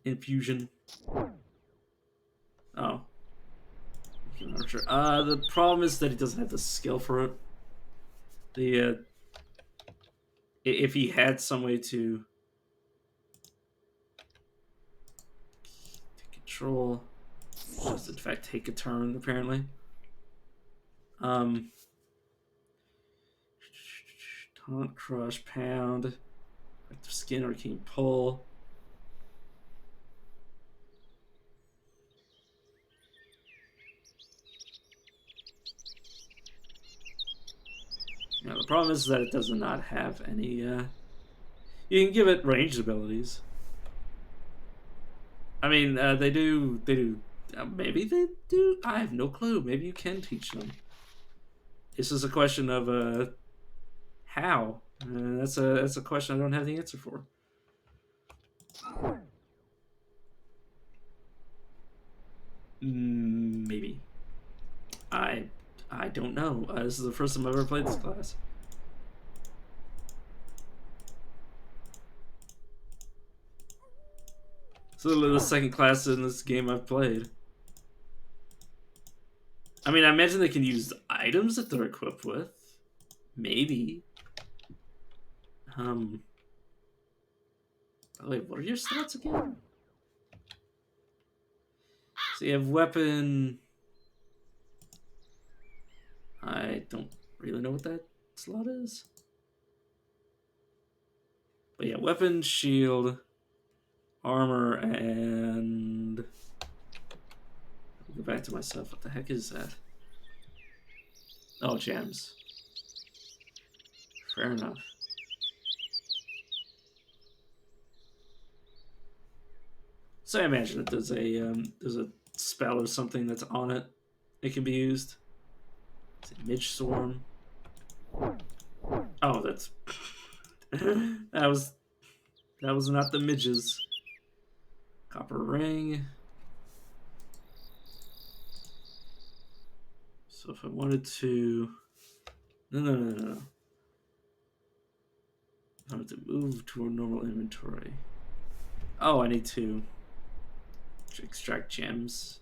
infusion. Oh. Archer. The problem is that he doesn't have the skill for it. If he had some way to control, just in fact take a turn apparently. Taunt, crush, pound, active skin, arcane pull. Now the problem is that it does not have any. You can give it ranged abilities. I mean, they do. Maybe they do. I have no clue. Maybe you can teach them. This is a question of how. That's a question I don't have the answer for. Maybe. I don't know. This is the first time I've ever played this class. It's literally the second class in this game I've played. I mean, I imagine they can use items that they're equipped with. Maybe. Oh, wait, what are your stats again? So you have weapon. I don't really know what that slot is. But yeah, weapon, shield, armor, and... I'll go back to myself. What the heck is that? Oh, gems. Fair enough. So I imagine that there's a spell or something that's on it. It can be used. Is it Midge Swarm? Oh, that's that was not the midges. Copper ring. So if I wanted to, no. If I wanted to move to a normal inventory. Oh, I need to extract gems.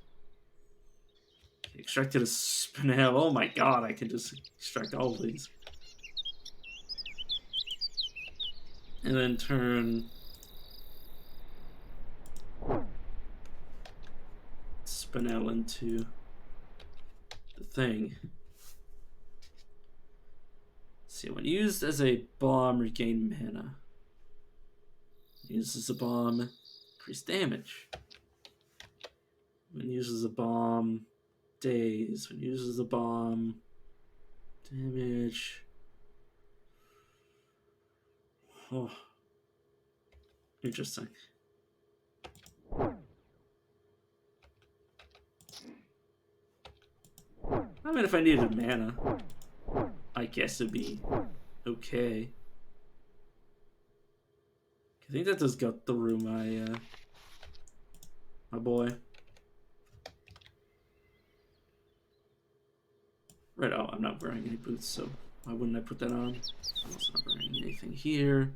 Extracted a spinel. Oh my god, I can just extract all of these. And then turn spinel into the thing. See, when used as a bomb, regain mana. Used as a bomb, increase damage. When used as a bomb, days. When used as a bomb, damage. Oh, interesting. I mean, if I needed mana, I guess it'd be okay. I think that does got through my boy. Right, oh, I'm not wearing any boots, so why wouldn't I put that on? I'm also not wearing anything here.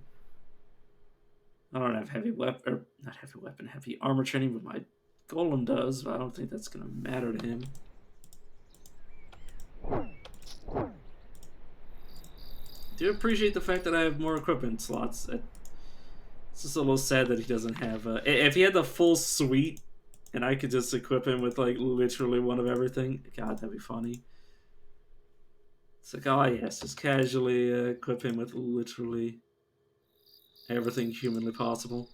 I don't have heavy weapon, or not heavy weapon, heavy armor training, but my golem does. But I don't think that's gonna matter to him. I do appreciate the fact that I have more equipment slots. It's just a little sad that he doesn't have. If he had the full suite, and I could just equip him with like literally one of everything, God, that'd be funny. It's like, oh yes, just casually equip him with literally everything humanly possible.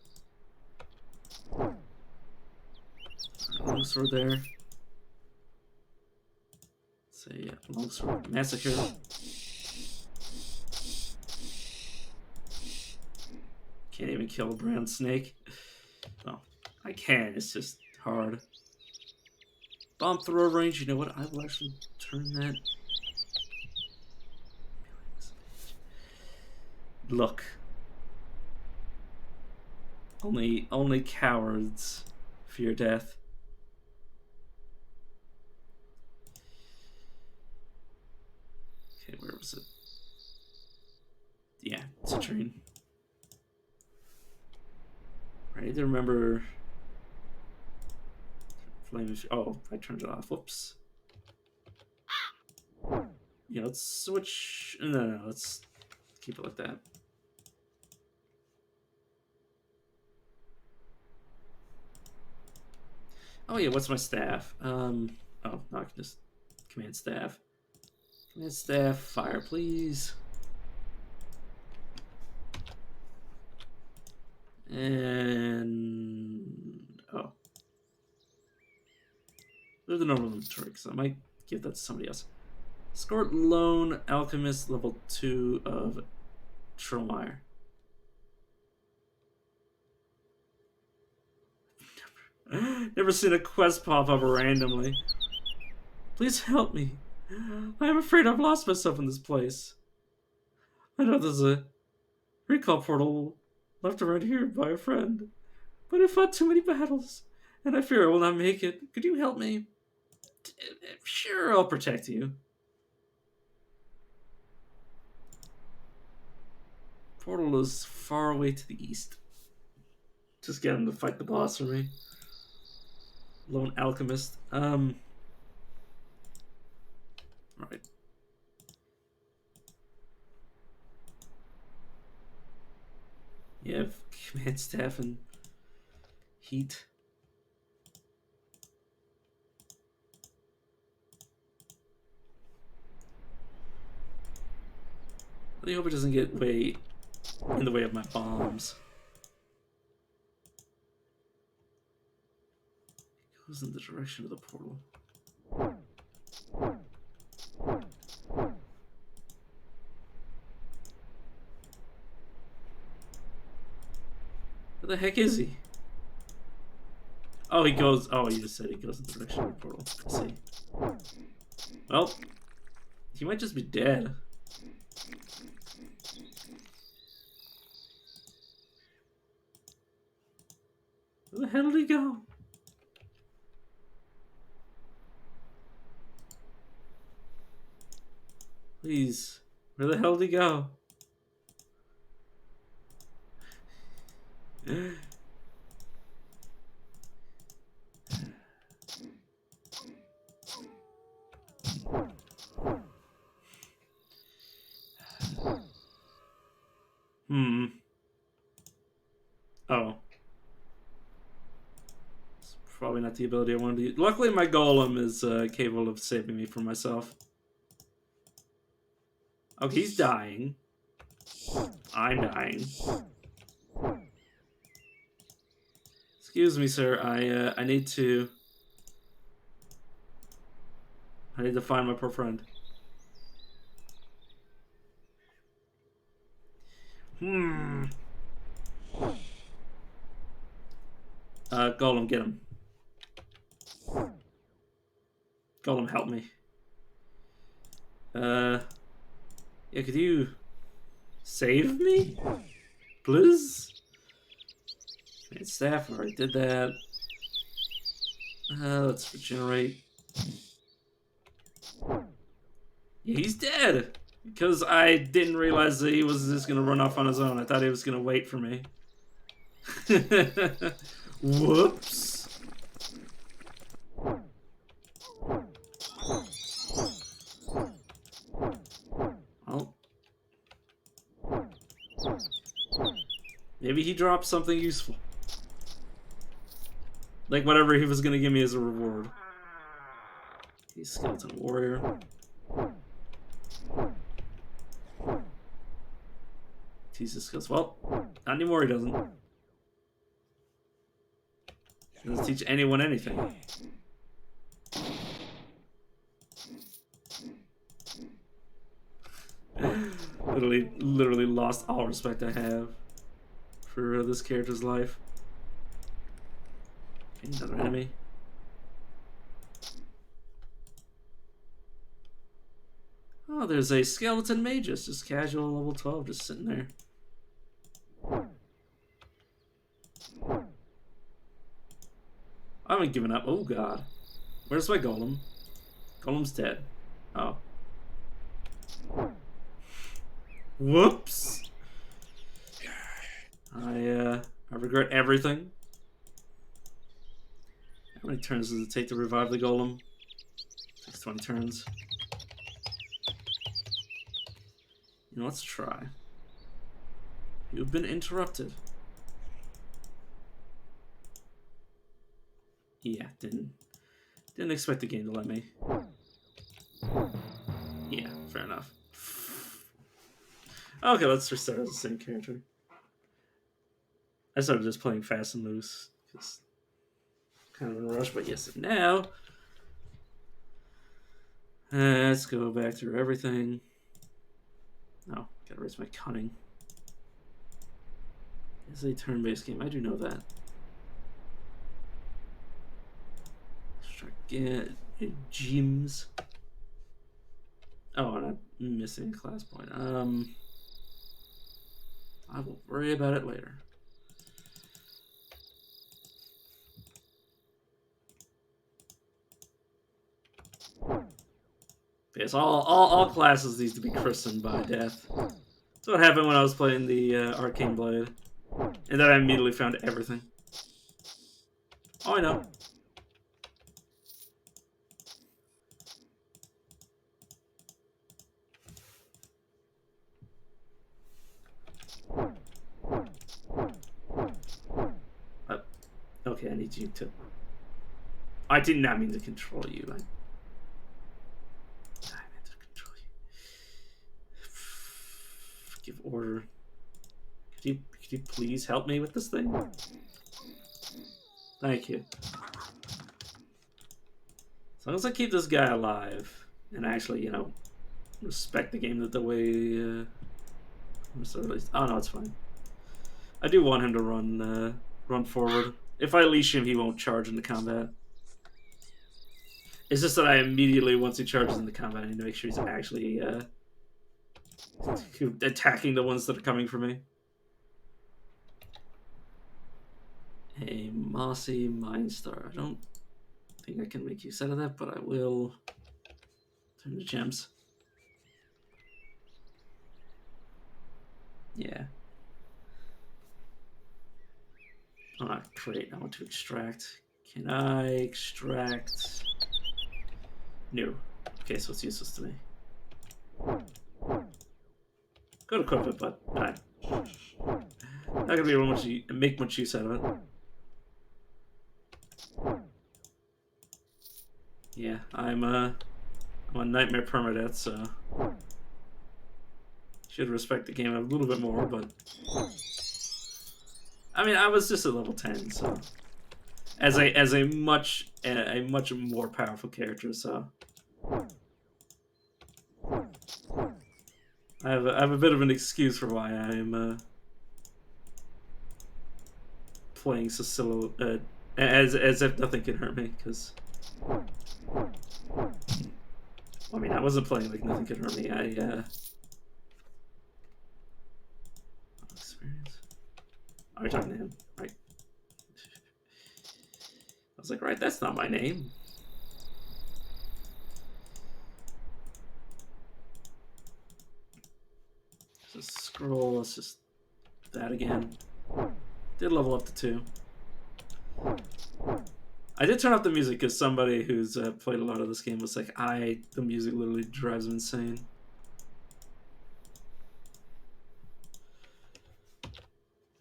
Longsword there. Say longsword massacre. Can't even kill a brown snake. Well, I can. It's just hard. Bomb throw range. You know what? I will actually turn that. Look. Only cowards fear death. Okay, where was it? Yeah, citrine. Right, to remember. Flame. Oh, I turned it off. Whoops. Yeah, let's switch. No, let's keep it like that. Oh yeah, what's my staff? Oh, no, I can just command staff. Command staff, fire, please. And oh, they're the normal inventory, because I might give that to somebody else. Escort Lone Alchemist level 2 of Trollmeyer. Never seen a quest pop up randomly. Please help me. I am afraid I've lost myself in this place. I know there's a recall portal left around here by a friend, but I fought too many battles, and I fear I will not make it. Could you help me? Sure, I'll protect you. Portal is far away to the east. Just get him to fight the boss for me. Lone Alchemist. Alright. You have command staff and heat. I really hope it doesn't get in the way of my bombs. It goes in the direction of the portal. Where the heck is he? Oh, he goes. Oh, you just said he goes in the direction of the portal. I see. Well, he might just be dead. Where the hell did he go? Please, where the hell did he go? Oh. It's probably not the ability I wanted to use. Luckily, my golem is capable of saving me from myself. Oh, he's dying. I'm dying. Excuse me, sir. I need to find my poor friend. Golem, get him. Golem, help me. Yeah, could you save me? Please? Command staff, already did that. Let's regenerate. Yeah, he's dead! Because I didn't realize that he was just gonna run off on his own. I thought he was gonna wait for me. Whoops. Well, maybe he dropped something useful. Like whatever he was gonna give me as a reward. He's skeleton warrior. Teases skills. Well, not anymore. He doesn't. He doesn't teach anyone anything. literally lost all respect I have for this character's life. Okay, another enemy. Oh, there's a skeleton magus, just casual level 12, just sitting there. I haven't given up. Oh god. Where's my golem? Golem's dead. Oh. Whoops. I regret everything. How many turns does it take to revive the golem? It takes 20 turns. You know, let's try. You've been interrupted. Yeah, didn't expect the game to let me. Yeah, fair enough. Okay, let's restart as the same character. I started just playing fast and loose. Just kind of in a rush, but yes, now let's go back through everything. Oh, gotta raise my cunning. It's a turn-based game. I do know that. Let's try again. Gyms. Oh, and I'm missing a class point. I will worry about it later. Yes, all classes need to be christened by death. That's what happened when I was playing the Arcane Blade. And then I immediately found everything. Oh, I know. Okay, I need you to... I did not mean to control you. I meant to control you. Give order. Could you please help me with this thing? Thank you. As long as I keep this guy alive and actually, you know, respect the game the way oh no, it's fine. I do want him to run forward. If I leash him, he won't charge into combat. It's just that I immediately, once he charges into combat, I need to make sure he's actually attacking the ones that are coming for me. A mossy Mindstar. I don't think I can make use out of that, but I will turn to gems. Yeah. I want to create, I want to extract. Can I extract? No. Okay, so it's useless to me. Go to equip it, but not gonna be able to make much use out of it. Yeah, I'm a nightmare permadeath, so should respect the game a little bit more, but I mean, I was just at level 10, so as a much more powerful character, so I have a bit of an excuse for why I'm playing Cecilio as if nothing can hurt me, because I mean, I wasn't playing like nothing could hurt me. Experience. Oh, you're talking to him, right? I was like, right, that's not my name. Just scroll. Let's just that again. Did level up to 2. I did turn off the music because somebody who's played a lot of this game was like, the music literally drives me insane.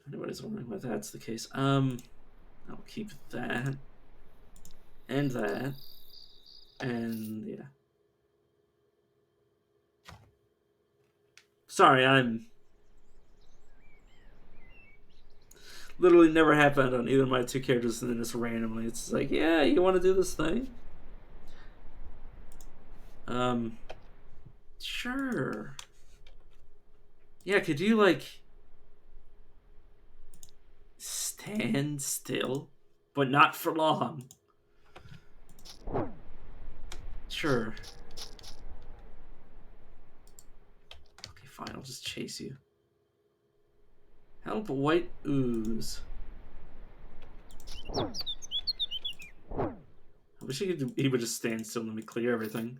Anybody's wondering why that's the case. I'll keep that. And that. And yeah. Sorry, I'm literally never happened on either of my 2 characters, and then just randomly it's like, yeah, you want to do this thing? Sure. Yeah, could you like stand still, but not for long? Sure. Okay, fine, I'll just chase you. Help white ooze. I wish he would just stand still and let me clear everything.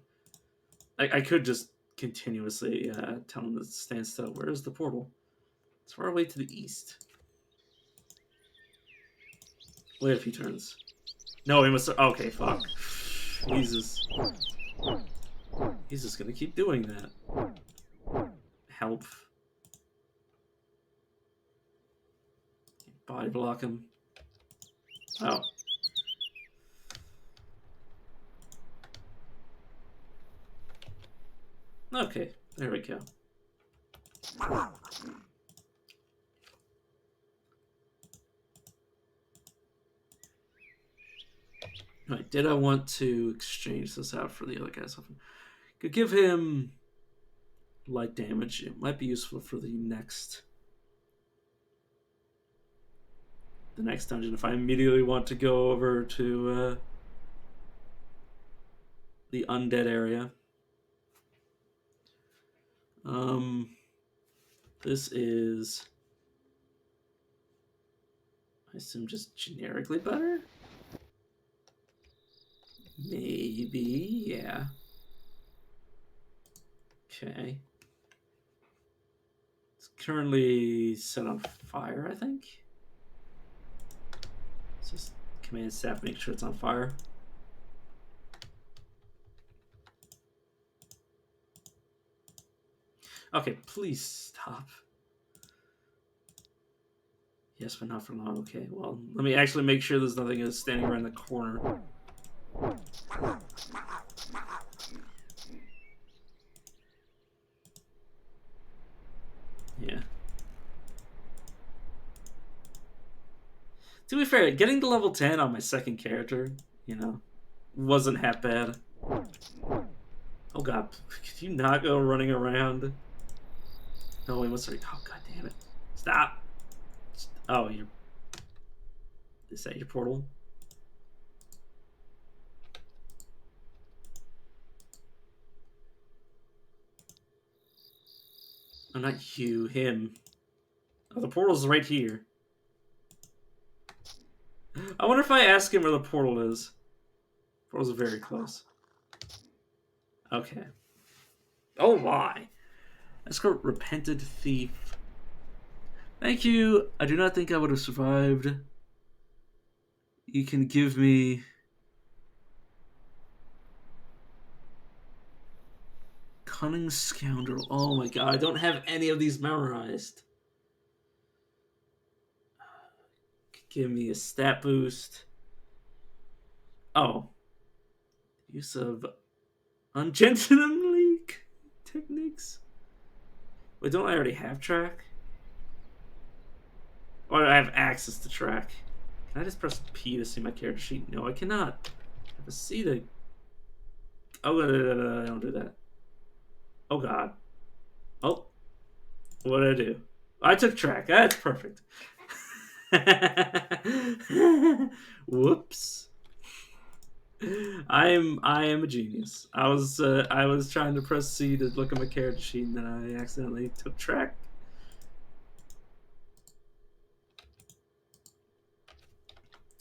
I could just continuously tell him to stand still. Where is the portal? It's far away to the east. Wait a few turns. No, he must. Okay, fuck. Jesus. He's just gonna keep doing that. Help. Body block him. Oh. Okay, there we go. Right, did I want to exchange this out for the other guys? Could give him light damage. It might be useful for the next dungeon if I immediately want to go over to the undead area. This is, I assume, just generically better? Maybe, yeah. Okay. It's currently set on fire, I think. Let's just command staff, make sure it's on fire. Okay, please stop. Yes, but not for long. Okay, well, let me actually make sure there's nothing standing around the corner. Yeah. To be fair, getting to level 10 on my second character, wasn't half bad. Oh god, could you not go running around? No, wait, what's the... Oh god damn it. Stop! Oh, is that your portal? Oh, not you, him. Oh, the portal's right here. I wonder if I ask him where the portal is. Portal's very close. Okay. Oh my! Escort Repented Thief. Thank you. I do not think I would have survived. You can give me... Cunning Scoundrel. Oh my god, I don't have any of these memorized. Give me a stat boost. Oh. Use of ungentlemanly techniques. Wait, don't I already have track? Or do I have access to track? Can I just press P to see my character sheet? No, I cannot. I have a C to... Oh, no, don't do that. Oh, God. Oh. What did I do? I took track. That's perfect. Whoops. I am a genius. I was trying to press C to look at my character sheet, and then I accidentally took track.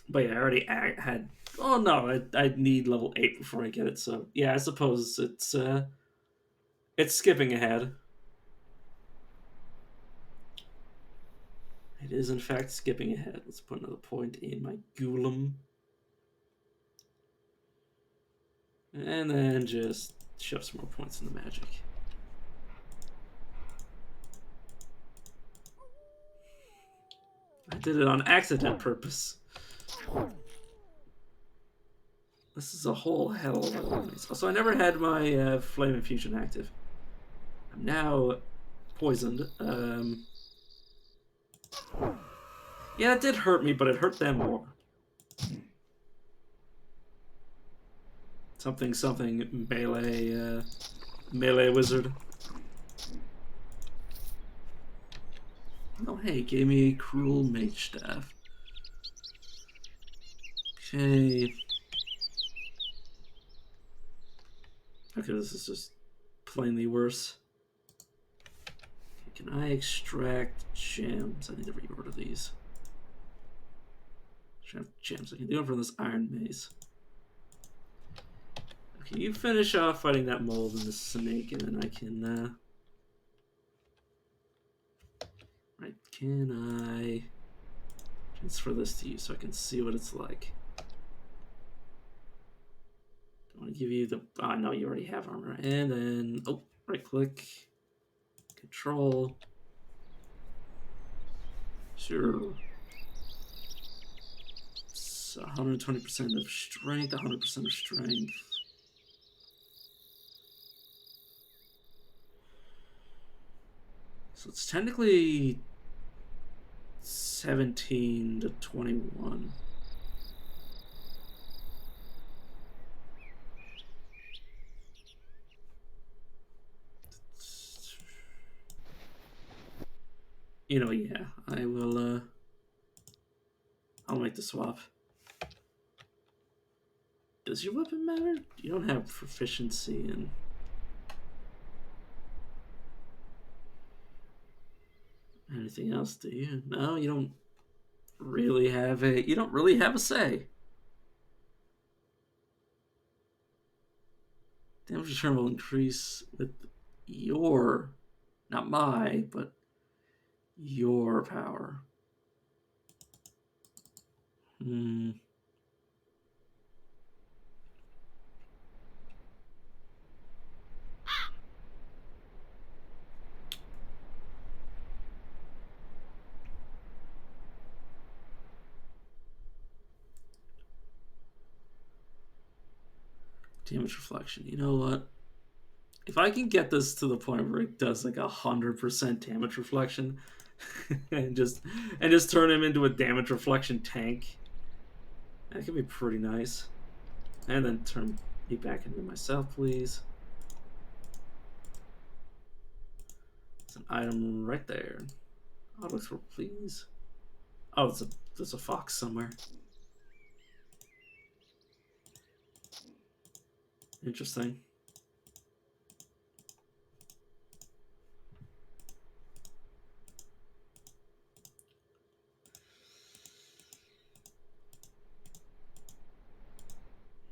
But yeah, I already had... Oh no, I need level 8 before I get it, so yeah, I suppose it's skipping ahead. It is, in fact, skipping ahead. Let's put another point in my Ghoulam. And then just shove some more points in the magic. I did it on accident purpose. This is a whole hell of a lot of enemies. Also, I never had my Flame Infusion active. I'm now poisoned. Yeah, it did hurt me, but it hurt them more. Something melee wizard. Oh hey, gave me a cruel mage staff. Okay. Okay, this is just plainly worse. Okay, can I extract gems? I need to reorder these. Gems. I can do them from this iron mace. Okay, you finish off fighting that mold and the snake, and then I can. Right, can I transfer this to you so I can see what it's like? I want to give you the. Oh, no, you already have armor. And then, oh, right click, control. Sure. It's 120% of strength, 100% of strength. So it's technically 17 to 21. You know, yeah, I will, I'll make the swap. Does your weapon matter? You don't have proficiency in... anything else, do you? No, you don't really have a... You don't really have a say. Damage return will increase with your... Not my, but your power. Hmm... Damage reflection. You know what? If I can get this to the point where it does like 100% damage reflection, and just turn him into a damage reflection tank, that could be pretty nice. And then turn me back into myself, please. It's an item right there. Oh, look for please. Oh, there's a fox somewhere. Interesting.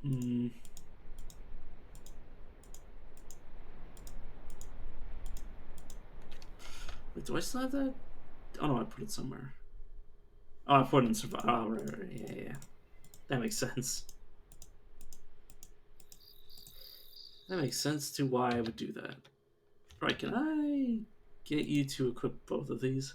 Hmm. Wait, do I still have that? Oh no, I put it somewhere. Oh, I put it in survival. Oh, right, yeah. That makes sense. That makes sense to why I would do that. Right, can I get you to equip both of these?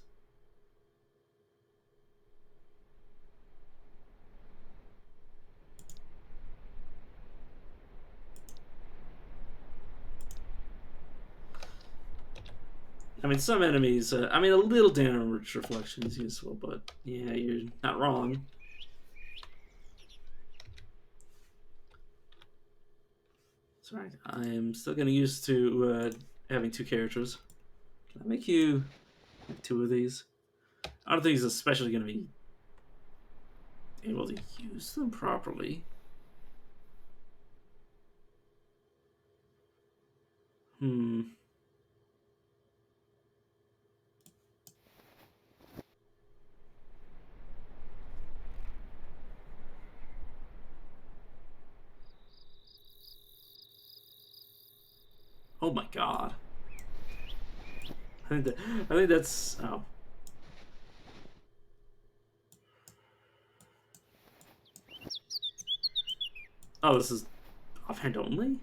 I mean, some enemies, I mean, a little damage reflection is useful, but yeah, you're not wrong. Sorry, I'm still getting used to having two characters. Can I make you have two of these? I don't think he's especially going to be able to use them properly. Hmm. Oh my god. I think that's... Oh. Oh, this is offhand only?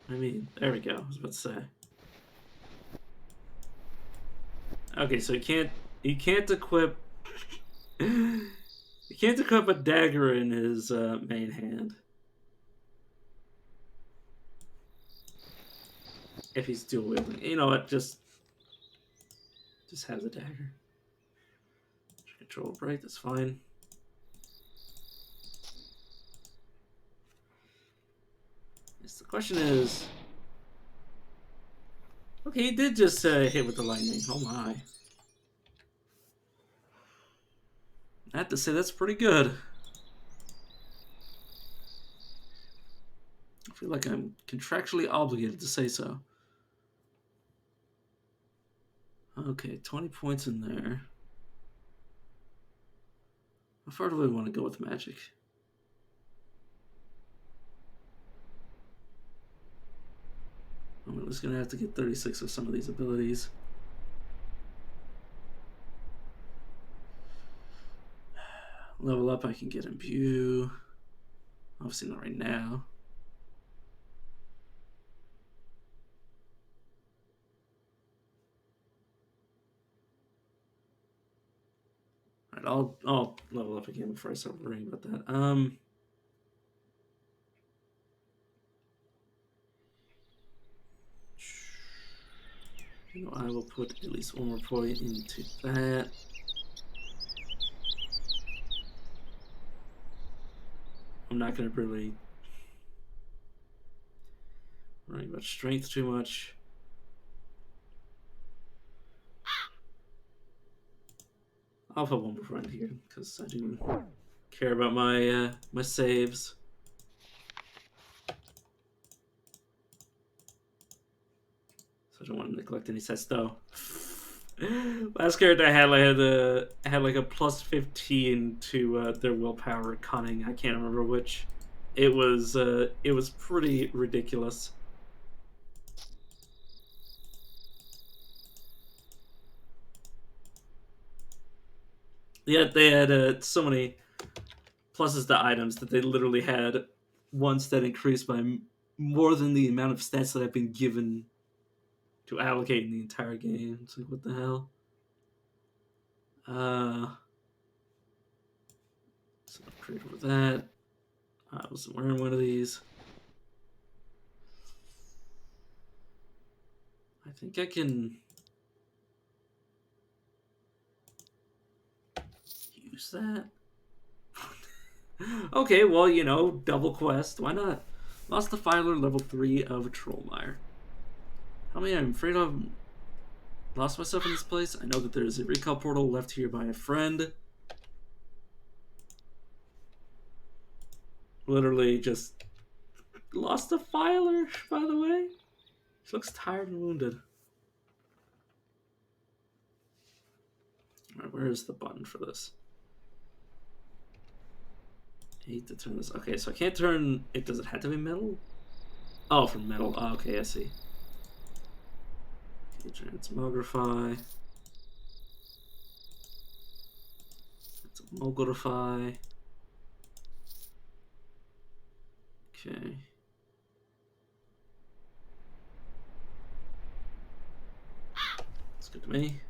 I mean, there we go. I was about to say. Okay, so you can't equip you can't equip a dagger in his main hand if he's dual wielding. You know what? Just have the dagger. Control break. That's fine. Yes, the question is, okay, he did just hit with the lightning. Oh my! I have to say that's pretty good. I feel like I'm contractually obligated to say so. Okay, 20 points in there. How far do I want to go with magic? I'm just going to have to get 36 of some of these abilities. Level up, I can get Imbue. Obviously not right now. Alright, I'll level up again before I start worrying about that. You know, I will put at least one more point into that. I'm not going to really worry about strength too much. I'll put one more point here because I do care about my my saves. So I don't want to neglect any sets though. Last character I had like a plus 15 to their willpower cunning. I can't remember which. It was pretty ridiculous. Yeah, they had so many pluses to items that they literally had one stat increased by more than the amount of stats that I've been given to allocate in the entire game. It's like, what the hell? So upgrade over that. I wasn't wearing one of these. I think I can use that. Okay, well, you know, double quest. Why not? Lost the Filer, level 3 of Trollmire. How many I'm afraid I've lost myself in this place? I know that there's a recall portal left here by a friend. Literally just lost the Filer, by the way. She looks tired and wounded. Alright, where is the button for this? 8 to turn this. Okay, so I can't turn it. Does it have to be metal? Oh, for metal. Oh, okay, I see. Transmogrify. Let's mogulify. Okay. That's good to me.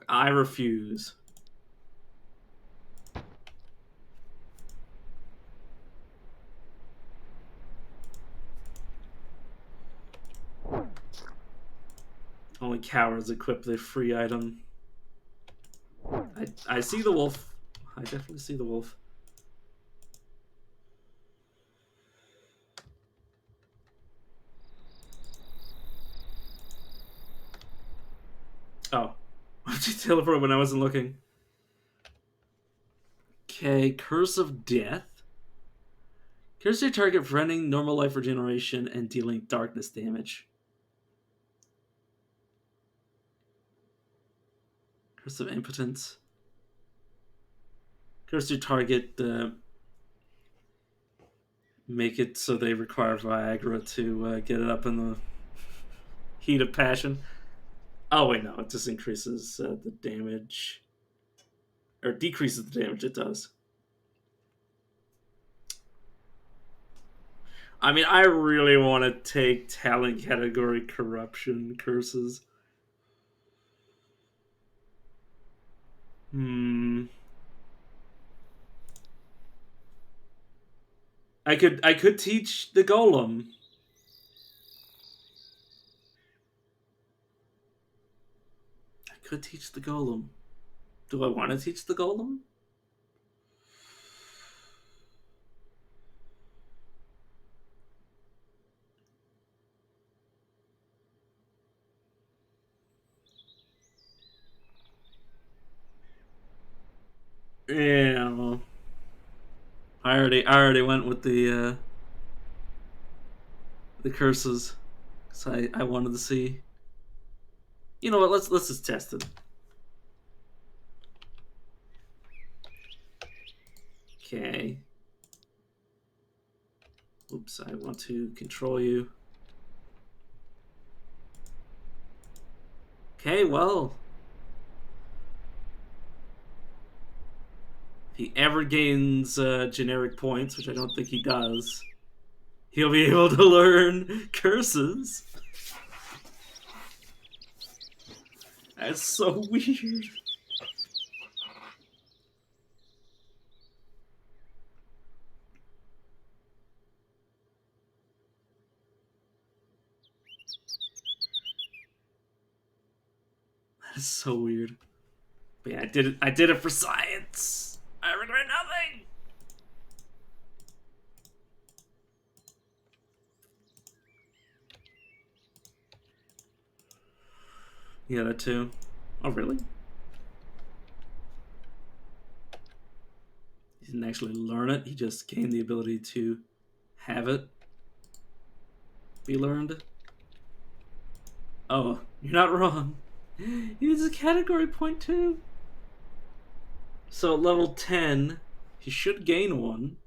I refuse. Only cowards equip the free item. I see the wolf. I definitely see the wolf. Oh. Did you teleport when I wasn't looking? Okay, Curse of Death. Curse your target for ending normal life regeneration and dealing darkness damage. Curse of Impotence. Curse your target, make it so they require Viagra to get it up in the heat of passion. Oh, wait, no, it just increases the damage. or decreases the damage it does. I mean, I really want to take talent category corruption curses. Hmm. I could teach the golem. I could teach the golem. Do I want to teach the golem? Yeah. Well, I already went with the curses. So I wanted to see. You know what? Let's just test it. Okay. Oops, I want to control you. Okay, well. If he ever gains generic points, which I don't think he does, he'll be able to learn curses. That's so weird. That is so weird. But yeah, I did it for science. I regret nothing. Yeah, that too. Oh, really? He didn't actually learn it. He just gained the ability to have it be learned. Oh, you're not wrong. He needs a category point too. So at level 10, he should gain one.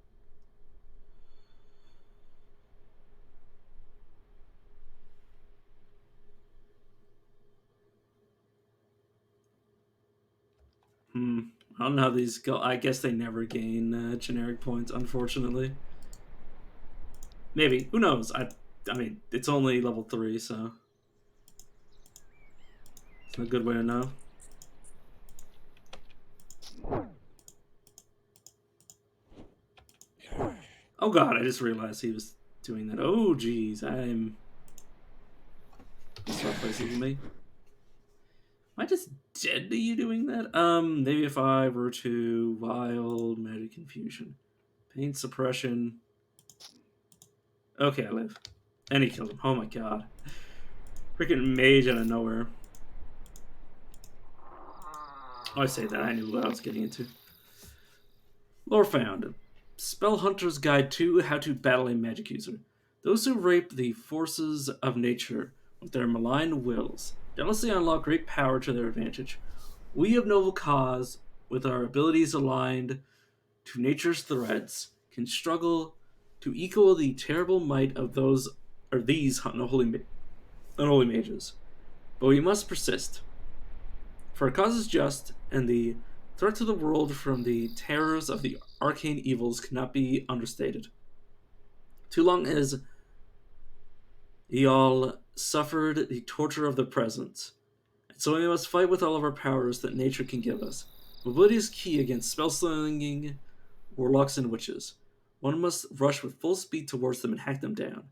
Hmm. I don't know how these go. I guess they never gain generic points, unfortunately. Maybe. Who knows? I mean, it's only level 3, so it's a good way to know. Oh god, I just realized he was doing that. Oh jeez, I'm start placing me. Am I just dead to you doing that? Maybe if I were to wild magic confusion, pain suppression. Okay, I live. And he killed him. Oh my god. Freaking mage out of nowhere. Oh, I say that. I knew what I was getting into. Lore found. Spell Hunter's Guide to How to Battle a Magic User. Those who rape the forces of nature with their malign wills jealously unlock great power to their advantage. We of noble cause, with our abilities aligned to nature's threads, can struggle to equal the terrible might of those or these unholy mages. But we must persist. For our cause is just, and the threat to the world from the terrors of the arcane evils cannot be understated. Too long has Y'all suffered the torture of the present, and so we must fight with all of our powers that nature can give us. Mobility is key against spell-slinging warlocks and witches. One must rush with full speed towards them and hack them down,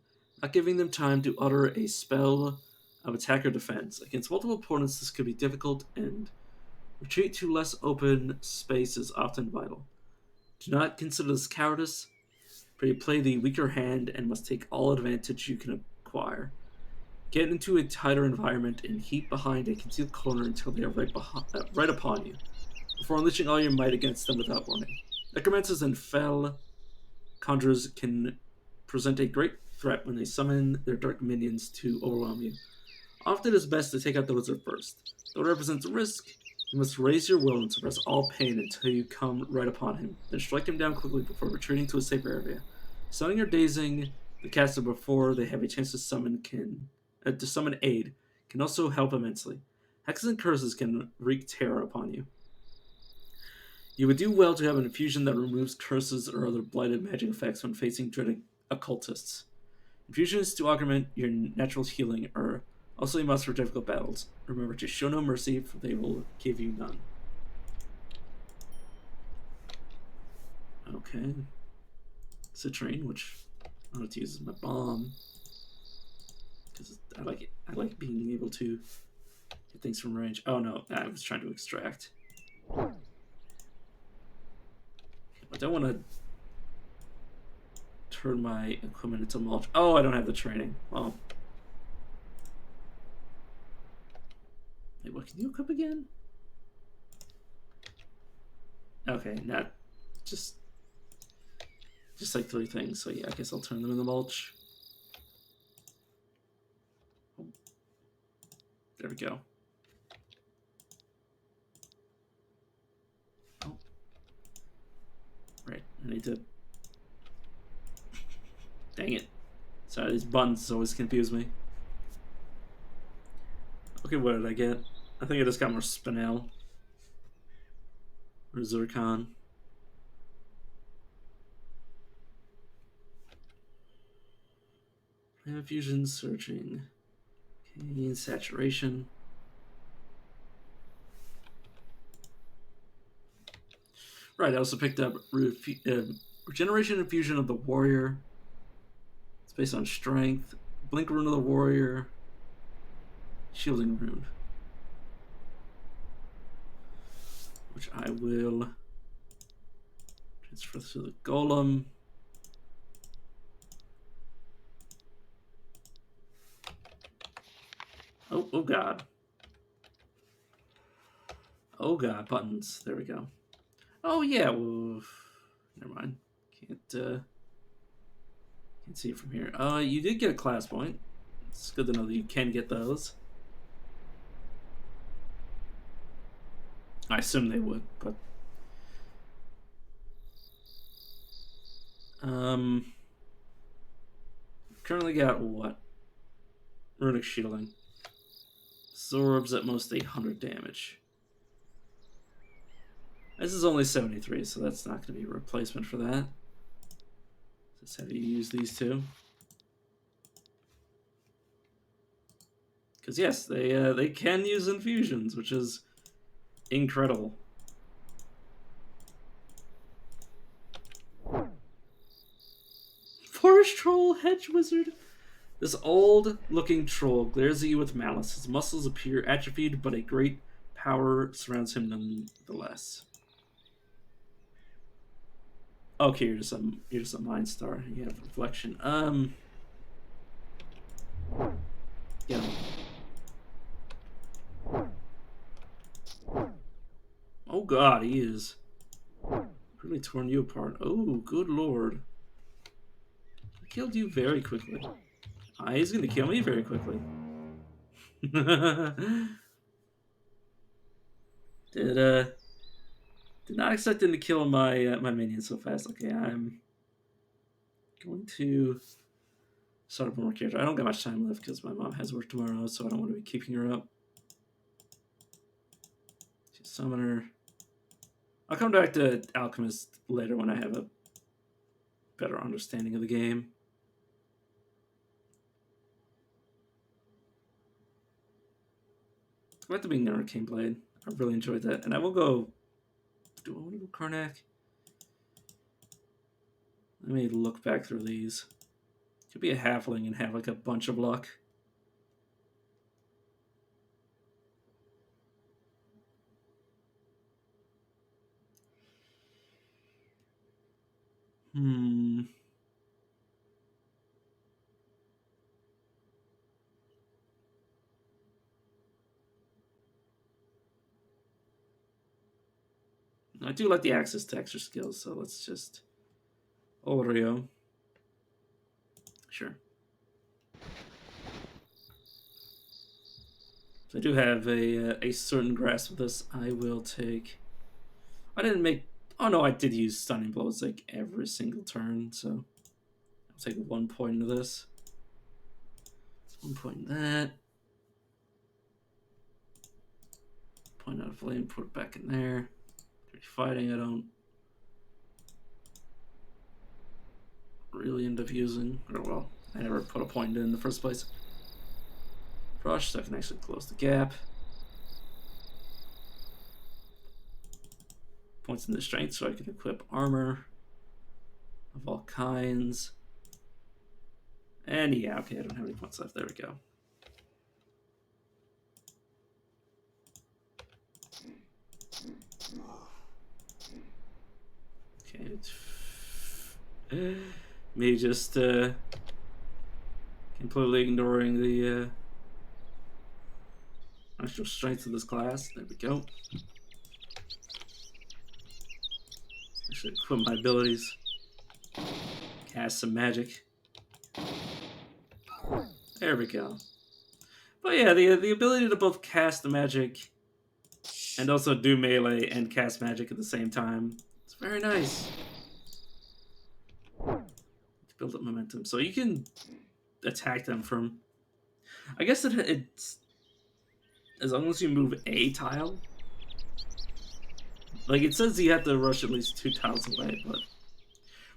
not giving them time to utter a spell of attack or defense. Against multiple opponents, this could be difficult, and retreat to less open space is often vital. Do not consider this cowardice, for you play the weaker hand and must take all advantage you can acquire. Get into a tighter environment and keep behind a concealed corner until they are right upon you, before unleashing all your might against them without warning. Necromancers and fell conjurers can present a great threat when they summon their dark minions to overwhelm you. Often it is best to take out the wizard first. Though it represents a risk, you must raise your will and suppress all pain until you come right upon him. Then strike him down quickly before retreating to a safer area. Stunning or dazing the caster before they have a chance to summon aid can also help immensely. Hexes and curses can wreak terror upon you. You would do well to have an infusion that removes curses or other blighted magic effects when facing dreaded occultists. Infusions to augment your natural healing are also a must for difficult battles. Remember to show no mercy, for they will give you none. Okay. Citrine, which I want to use as my bomb. Because I like it. I like being able to get things from range. Oh no, I was trying to extract. I don't want to turn my equipment into mulch. Oh, I don't have the training. Well. Wait, what can you equip again? Okay, not just like 3 things. So yeah, I guess I'll turn them into mulch. Oh, there we go. Oh. Right, I need to... Dang it. Sorry, these buttons always confuse me. Okay, what did I get? I think I just got more Spinel. Or Zircon. Flame fusion, searching. Okay, saturation. Right, I also picked up Regeneration Infusion of the Warrior. It's based on Strength. Blink Rune of the Warrior. Shielding Rune. Which I will transfer to the Golem. Oh god. Oh god, buttons. There we go. Oh yeah, well, never mind. Can't see it from here. You did get a class point. It's good to know that you can get those. I assume they would, but currently got what? Runic shielding. Absorbs at most 800 damage. This is only 73, so that's not going to be a replacement for that. Just have you use these two. Because yes, they can use infusions, which is incredible. Forest Troll, Hedge Wizard. This old-looking troll glares at you with malice. His muscles appear atrophied, but a great power surrounds him nonetheless. Okay, you're just a Mind Star. You have reflection. Yeah. Oh god, he is really torn you apart. Oh, good lord. He killed you very quickly. He's gonna kill me very quickly. Did not expect him to kill my my minion so fast. Okay, I'm going to start up one more character. I don't got much time left because my mom has work tomorrow, so I don't want to be keeping her up. Summoner. I'll come back to Alchemist later when I have a better understanding of the game. I like to be an Arcane Blade. I really enjoyed that. And I will go... Do I want to go Karnak? Let me look back through these. Could be a halfling and have like a bunch of luck. I do like the access to extra skills, so let's just... Oreo. Sure. So I do have a certain grasp of this. I will take... I didn't make... Oh no, I did use Stunning Blows like every single turn, so... I'll take 1 point of this. 1 point in that. Point out of flame, put it back in there. fighting I don't really end up using, or well, I never put a point in the first place. Rush, so I can actually close the gap. Points in the strength, so I can equip armor of all kinds. And yeah, okay, I don't have any points left. There we go. Okay, me just completely ignoring the actual strength of this class. There we go. I should equip my abilities. Cast some magic. There we go. But yeah, the ability to both cast the magic and also do melee and cast magic at the same time. It's very nice. Build up momentum. So you can attack them from... I guess it's... As long as you move a tile. Like, it says you have to rush at least 2 tiles away, but...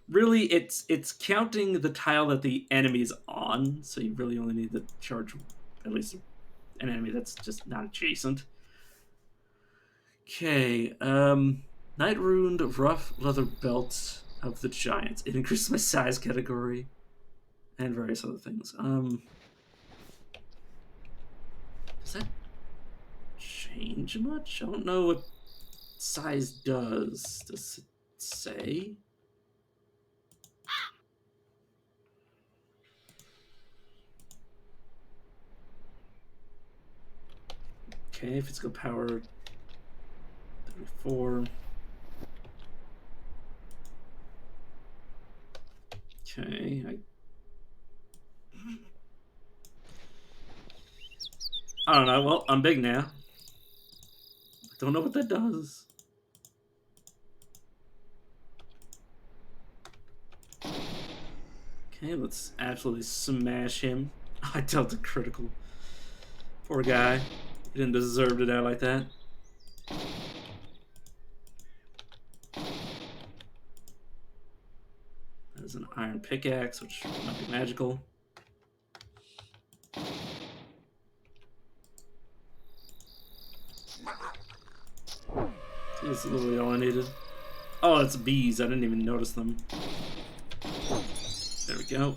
Really, it's counting the tile that the enemy's on, so you really only need to charge at least an enemy that's just not adjacent. Okay, Night Runed Rough Leather Belt of the Giants. It increases my size category and various other things. Does that change much? I don't know what size does. Does it say? Okay, physical power 34. Okay, I don't know. Well, I'm big now. I don't know what that does. Okay, let's absolutely smash him. I dealt a critical. Poor guy. He didn't deserve to die like that. There's an iron pickaxe, which might be magical. That's literally all I needed. Oh, it's bees. I didn't even notice them. There we go.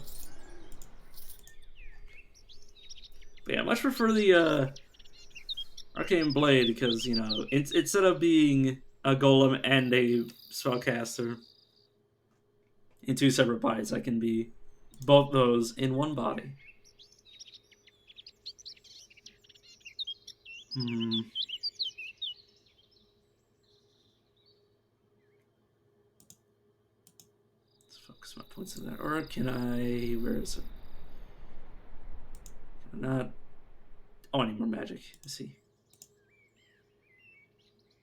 But yeah, I much prefer the Arcane Blade because, you know, instead of being a golem and a spellcaster in 2 separate bodies, I can be both those in one body. Let's focus my points in there. Or can I... Where is it? Can I not... Oh, I need more magic. Let's see.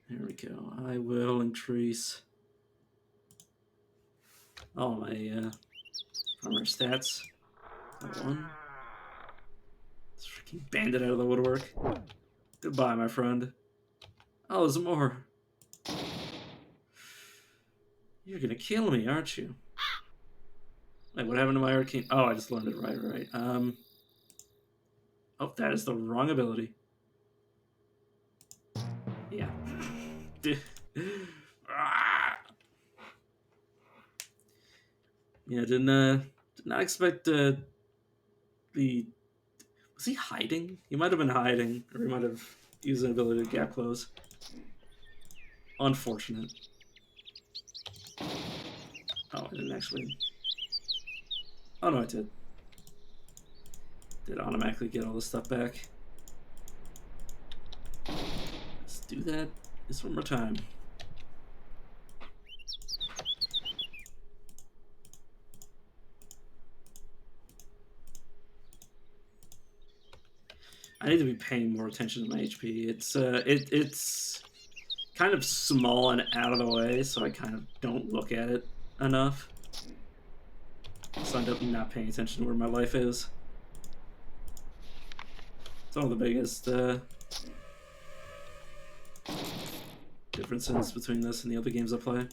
There we go. I will increase all my armor stats. That one. Let's freaking bandit out of the woodwork. Goodbye, my friend. Oh, there's more. You're gonna kill me, aren't you? Wait, what happened to my arcane? Oh, I just learned it right. Oh, that is the wrong ability. Yeah. Yeah, did not expect the... Was he hiding? He might have been hiding, or he might have used an ability to gap close. Unfortunate. Oh, I didn't actually... Oh, no, I did. Did automatically get all this stuff back. Let's do that this one more time. I need to be paying more attention to my HP. It's kind of small and out of the way, so I kind of don't look at it enough. So I end up not paying attention to where my life is. It's one of the biggest differences between this and the other games I play.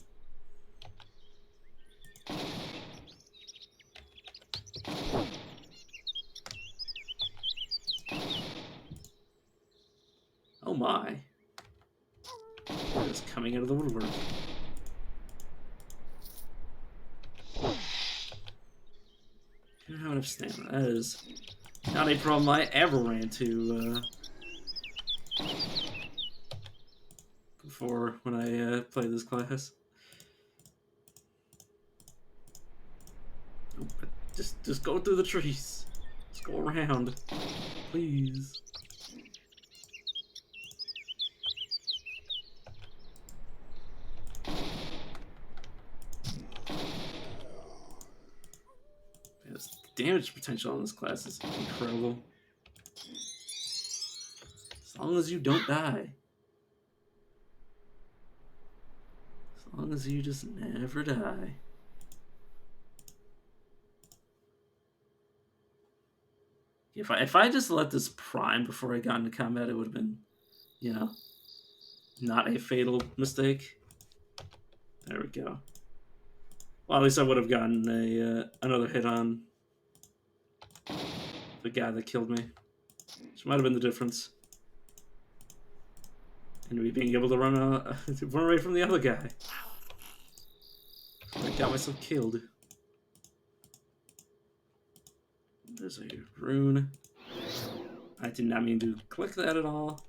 Oh my. It's coming out of the woodwork. I don't have enough stamina. That is not a problem I ever ran into before when I played this class. Oh, just go through the trees. Just go around, please. Yes, the damage potential on this class is incredible. As long as you don't die. As long as you just never die. If I just let this prime before I got into combat, it would have been, you know, not a fatal mistake. There we go. Well, at least I would have gotten a another hit on the guy that killed me, which might have been the difference. And me being able to run away from the other guy. I got myself killed. There's a rune. I did not mean to click that at all.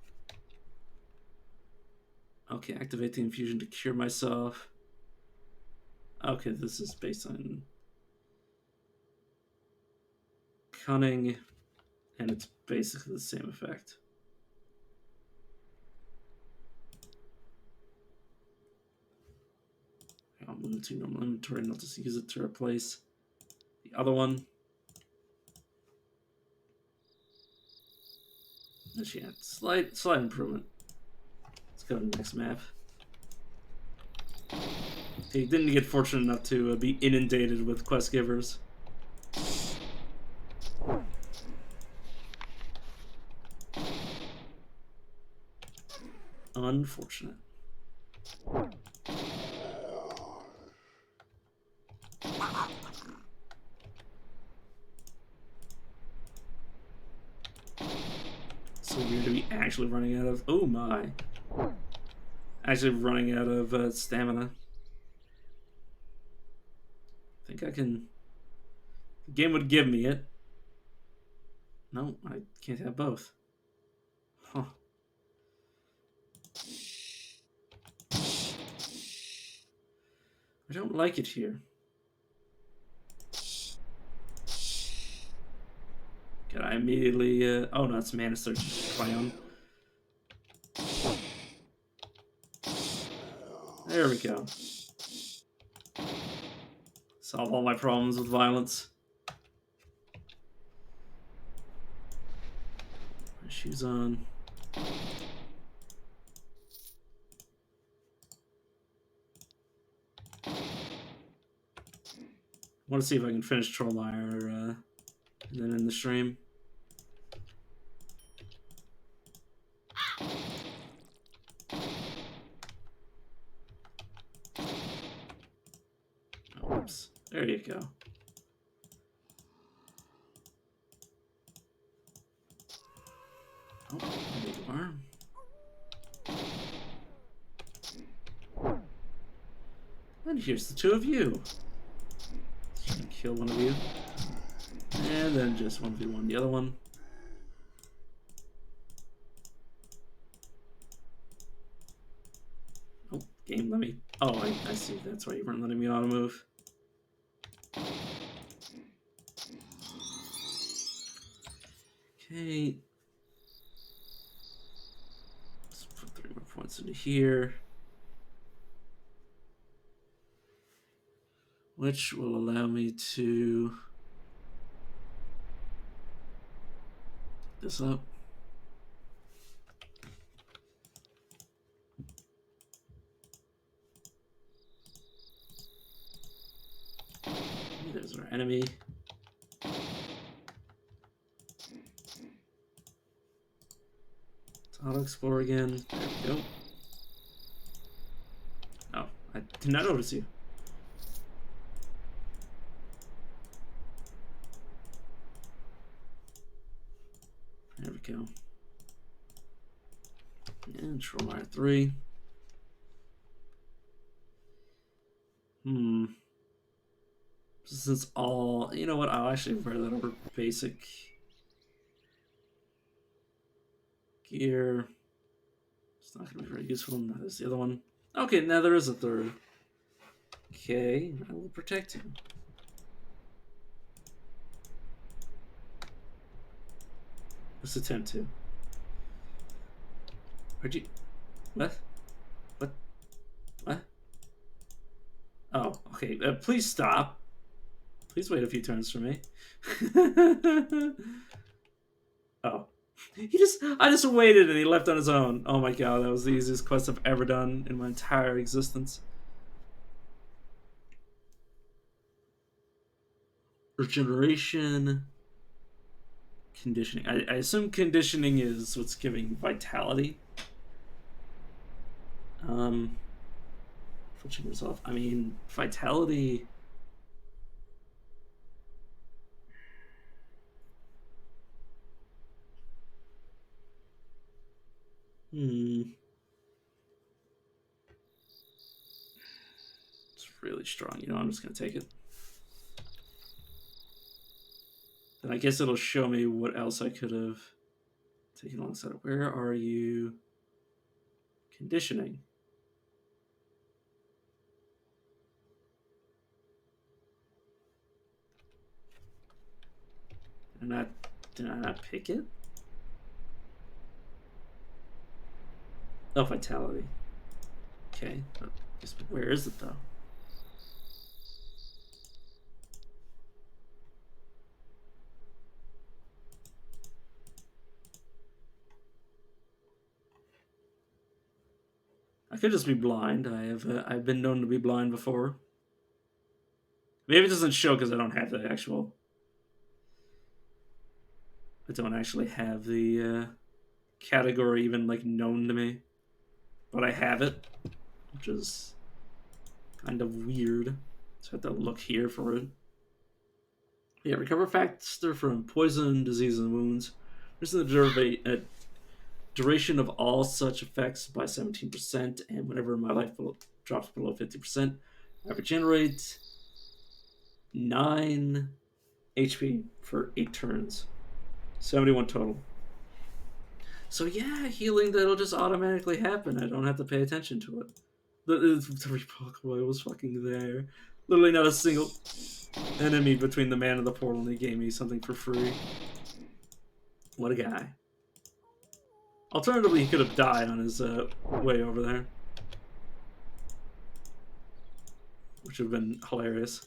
Okay, activate the infusion to cure myself. Okay, this is based on cunning, and it's basically the same effect. I'll move to normal inventory and I'll just use it to replace the other one. Actually, yeah, slight improvement. Let's go to the next map. Okay, didn't get fortunate enough to be inundated with quest givers. Unfortunate. So weird to be actually running out of... Oh my. Actually running out of stamina. I think I can... The game would give me it. No, I can't have both. Huh. I don't like it here. Can I immediately... oh no, it's Mana Search. Clown. There we go. Solve all my problems with violence. My shoes on. I want to see if I can finish Trollmeyer and then end the stream. Oh, whoops. There you go. Oh, there you are. And here's the two of you. Just gonna kill one of you. And then just 1v1 the other one. Oh, game, let me... Oh, I see. That's why you weren't letting me auto move. Okay. Let's put 3 more points into here. Which will allow me to... this up. There's our enemy. Let's auto explore again. There we go. Did not notice you. There we go. And Trollmire 3. Since all, you know what? I'll actually wear that over basic gear. It's not going to be very useful. Now there's the other one. Okay, now there is a third. Okay, I will protect him. Let's attempt to. Where'd you... What? What? What? Oh, okay. Please stop. Please wait a few turns for me. Oh. I just waited and he left on his own. Oh my god, that was the easiest quest I've ever done in my entire existence. Regeneration. Conditioning. I assume conditioning is what's giving vitality. Switching this off. I mean, vitality. It's really strong. You know, I'm just gonna take it. Then I guess it'll show me what else I could have taken alongside it. Where are you? Conditioning. Did I not pick it? Oh, vitality. Okay, but where is it though? I could just be blind. I've been known to be blind before. Maybe it doesn't show because I don't have the actual. I don't actually have the category even like known to me, but I have it, which is kind of weird. So I have to look here for it. Yeah, recover faster from poison, disease, and wounds. Reduce the duration of all such effects by 17%, and whenever my life drops below 50%, I regenerate 9 HP for 8 turns. 71 total. So yeah, healing that'll just automatically happen. I don't have to pay attention to it. The Pokemon was fucking there. Literally not a single enemy between the man and the portal, and he gave me something for free. What a guy. Alternatively, he could have died on his way over there, which would have been hilarious.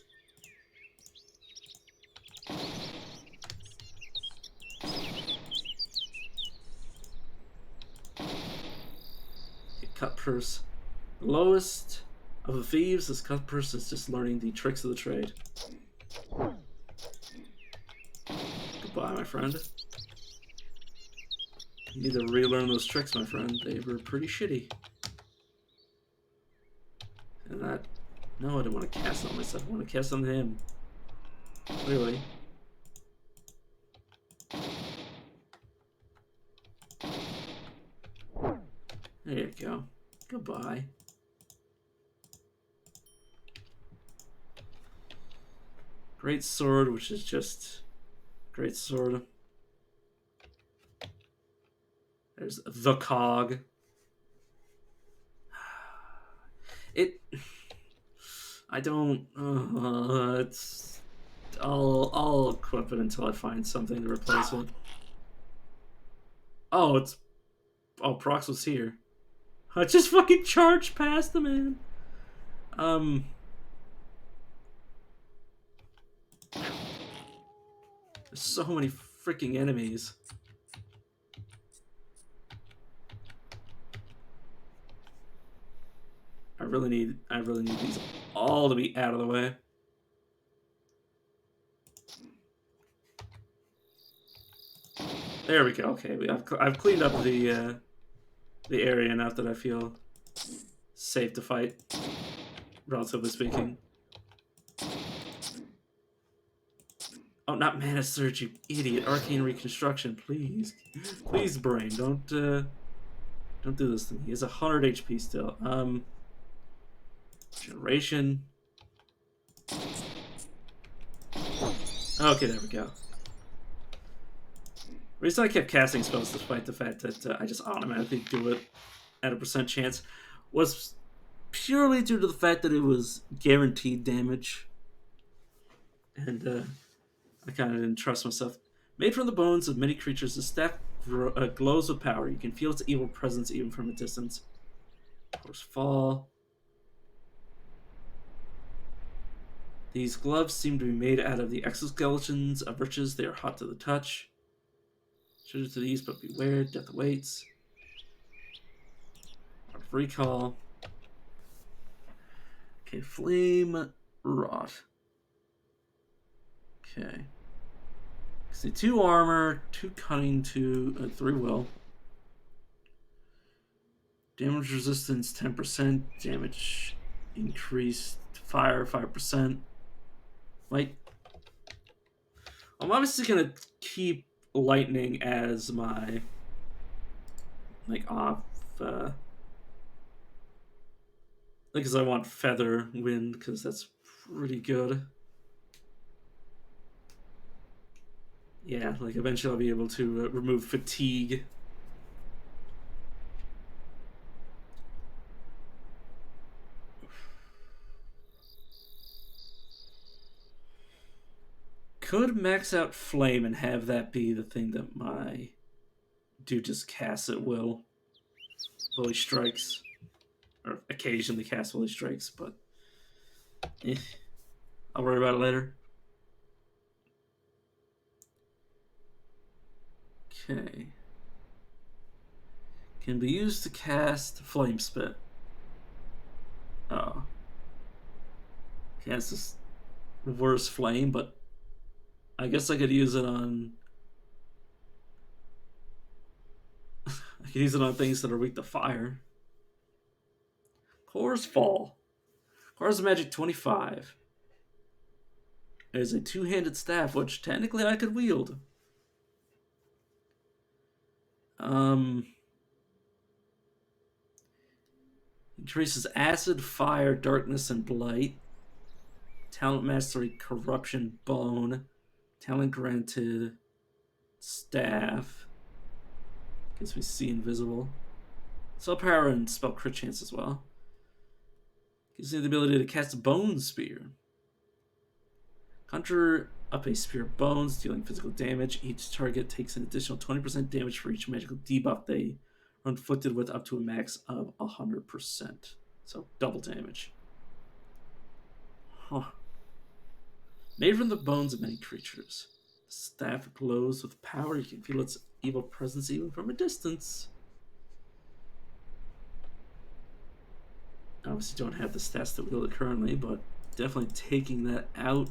Cut purse. The lowest of the thieves, this cut purse is just learning the tricks of the trade. Goodbye, my friend. You need to relearn those tricks, my friend. They were pretty shitty. And that... No, I don't want to cast on myself. I want to cast on him. Clearly. There you go. Goodbye. Great sword, which is just... Great sword. There's the cog. I don't... it's... I'll equip it until I find something to replace it. Oh, it's... Oh, Prox was here. I just fucking charged past the man. There's so many freaking enemies. I really need these all to be out of the way. There we go. Okay, I've cleaned up the area enough that I feel safe to fight. relatively speaking. Oh, not Mana Surge, you idiot. Arcane Reconstruction, please. Please, brain, don't do this to me. He has 100 HP still. Generation. Okay, there we go. The reason I kept casting spells despite the fact that I just automatically do it at a percent chance was purely due to the fact that it was guaranteed damage. And I kind of didn't trust myself. Made from the bones of many creatures, the staff glows with power. You can feel its evil presence even from a distance. Of course, fall. These gloves seem to be made out of the exoskeletons of riches. They are hot to the touch. Treasure to these, but beware, death awaits. Recall. Okay, flame rot. Okay. See, 2 armor, 2 cunning, 3 will. Damage resistance 10%. Damage increased. Fire 5%. Like, I'm obviously gonna keep lightning as my off. Because I want feather wind because that's pretty good. Yeah, like eventually I'll be able to remove fatigue. Could max out flame and have that be the thing that my dude just casts at will. While he strikes. Or occasionally casts while he strikes, but I'll worry about it later. Okay. Can be used to cast Flame Spit. Oh. Cast this reverse flame, but I guess I could use it on. I could use it on things that are weak to fire. Core's Fall. Core's Magic 25. It is a 2-handed staff, which technically I could wield. Increases acid, fire, darkness, and blight. Talent mastery, corruption, bone. Talent granted, staff. Guess we see invisible. Spell power and spell crit chance as well. Gives you the ability to cast a bone spear. Conjure up a spear of bones, dealing physical damage. Each target takes an additional 20% damage for each magical debuff they are inflicted with, up to a max of 100%. So double damage. Huh. Made from the bones of many creatures. The staff glows with power. You can feel its evil presence even from a distance. Obviously don't have the stats that wield it currently, but definitely taking that out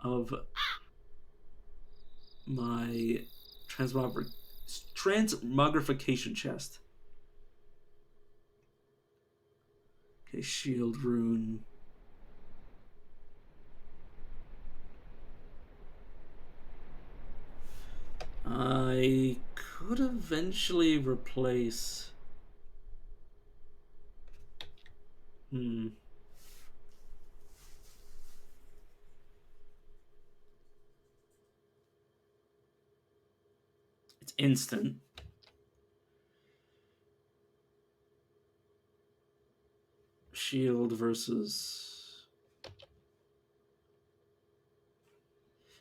of my transmogrification chest. Okay, shield rune. I could eventually replace. It's instant. Shield versus.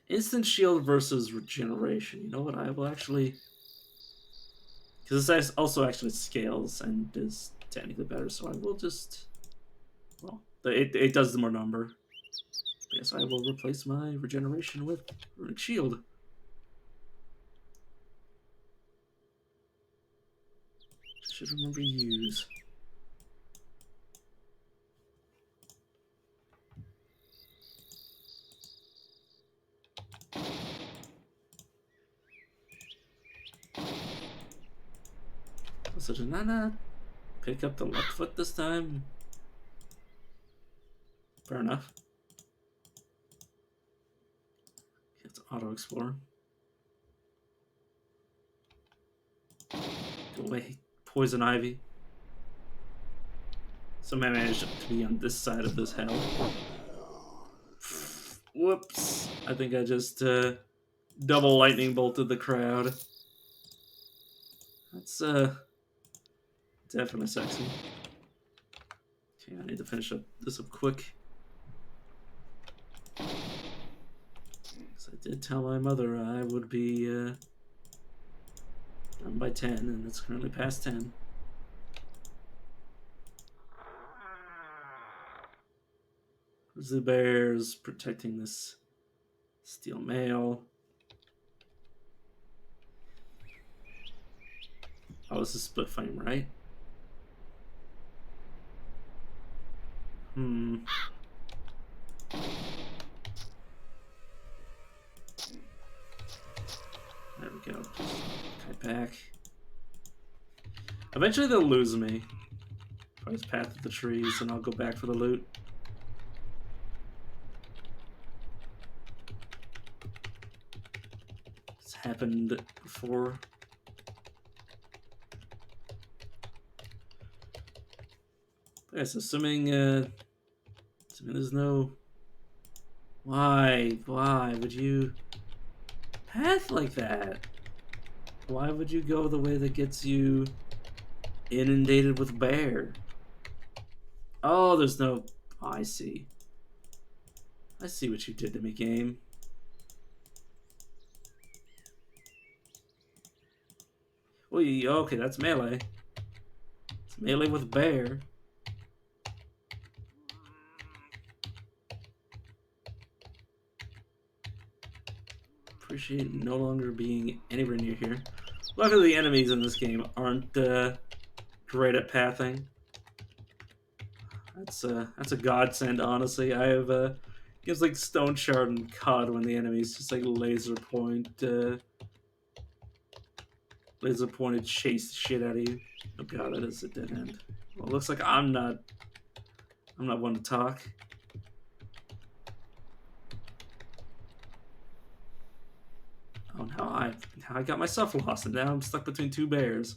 Instant shield versus regeneration. You know what? I will actually. Because this also actually scales and is technically better, so I will just. Well, it does the more number. Yes, I will replace my regeneration with runic shield. Should remember to use. So did I not pick up the left foot this time? Fair enough. It's auto explore. Go away, poison ivy. Somehow managed to be on this side of this hell. Whoops! I think I just double lightning bolted the crowd. That's definitely sexy. Okay, I need to finish this up quick. Because I did tell my mother I would be done by 10, and it's currently past 10. Grizzly bears protecting this steel mail. Oh, this is split flame, right? There we go. Kite back. Eventually they'll lose me. If I just path of the trees, and I'll go back for the loot. It's happened before. But yes, assuming there's no... Why would you path like that? Why would you go the way that gets you inundated with bear? Oh, there's no... Oh, I see. I see what you did to me, game. Well, okay, that's melee. It's melee with bear. Appreciate no longer being anywhere near here. Luckily, the enemies in this game aren't great at pathing. That's a godsend, honestly. I have gives like stone shard and cod when the enemies just like laser pointed chase the shit out of you. Oh god, that is a dead end. Well, it looks like I'm not one to talk. Oh, now I got myself lost, and now I'm stuck between two bears.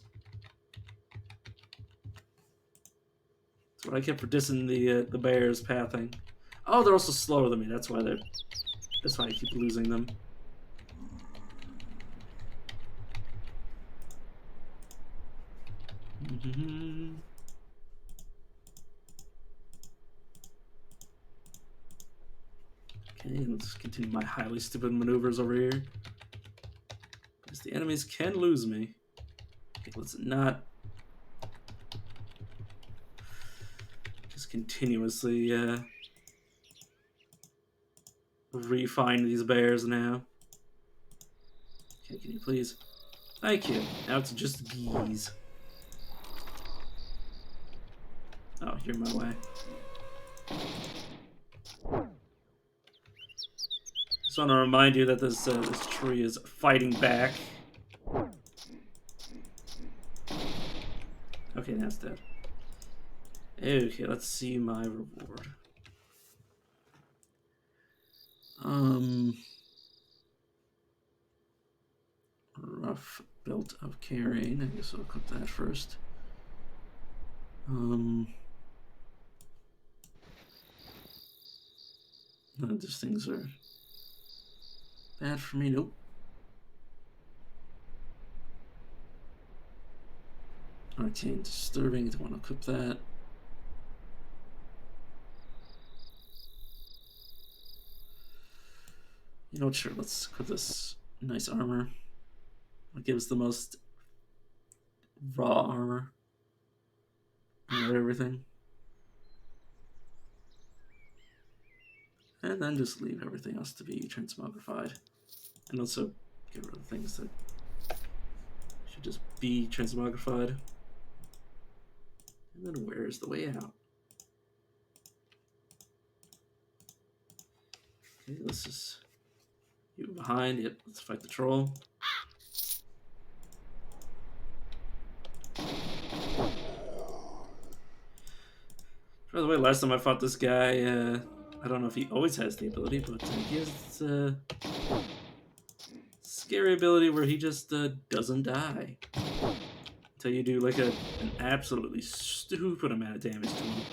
That's what I kept for dissing the bears pathing. Oh, they're also slower than me. That's why I keep losing them. Okay, let's continue my highly stupid maneuvers over here. Because the enemies can lose me. Okay, let's not just continuously refine these bears now. Okay, can you please? Thank you. Now it's just geese. Oh, you're in my way. Just want to remind you that this tree is fighting back. Okay, that's dead. Okay, let's see my reward. Rough belt of carrying. I guess I'll click that first. None of these things are bad for me. Nope. Arcane disturbing. Don't want to clip that. You know what? Sure. Let's clip this nice armor. It gives the most raw armor and everything. And then just leave everything else to be transmogrified. And also get rid of the things that should just be transmogrified. And then where's the way out? Okay, let's just you behind. Yep, let's fight the troll. By the way, last time I fought this guy, I don't know if he always has the ability, but he has a scary ability where he just doesn't die until you do like an absolutely stupid amount of damage to him.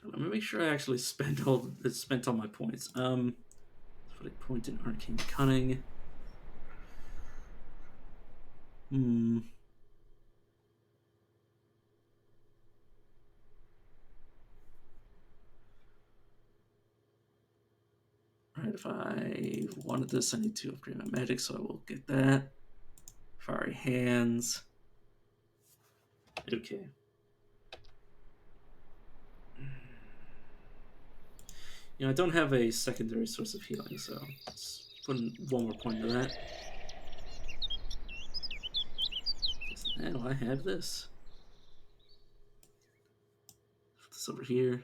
Let me make sure I actually spent all my points. Put a point in Arcane Cunning. Alright, if I wanted this, I need to upgrade my magic, so I will get that. Fiery Hands. Okay. You know, I don't have a secondary source of healing, so let's put in one more point into that. Now I have this. Put this over here.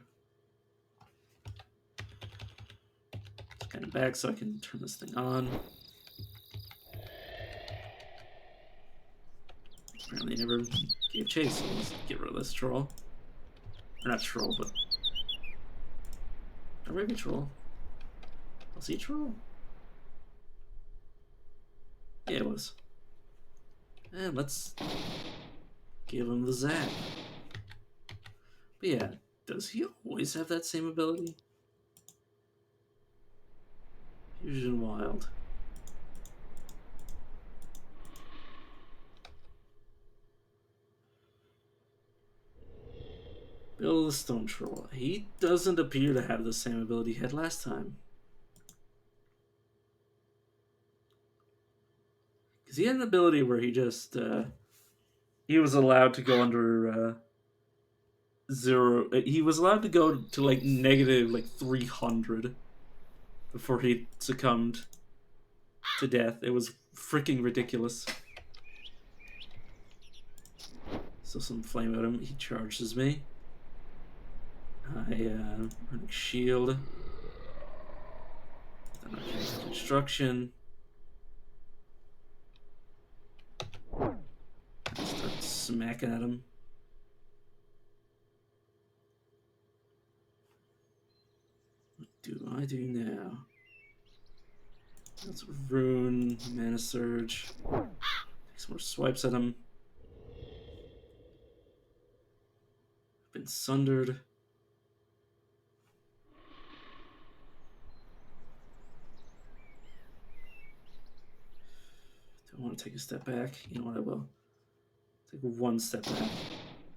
It's kind of back so I can turn this thing on. Apparently never gave chase, so let's get rid of this troll. Or not troll, but... Or maybe troll. Was he troll? Yeah, it was. And let's give him the zap. But yeah, does he always have that same ability? Fusion Wild. Bill the Stone Troll. He doesn't appear to have the same ability he had last time. Because he had an ability where he just... he was allowed to go under... zero... He was allowed to go to, like, negative, like, 300 before he succumbed to death. It was freaking ridiculous. So some flame at him. He charges me. Running shield. Then I can construction. Start smacking at him. What do I do now? Let's Rune, Mana Surge. Take some more swipes at him. Been sundered. Do I want to take a step back? You know what, I will. Take one step back.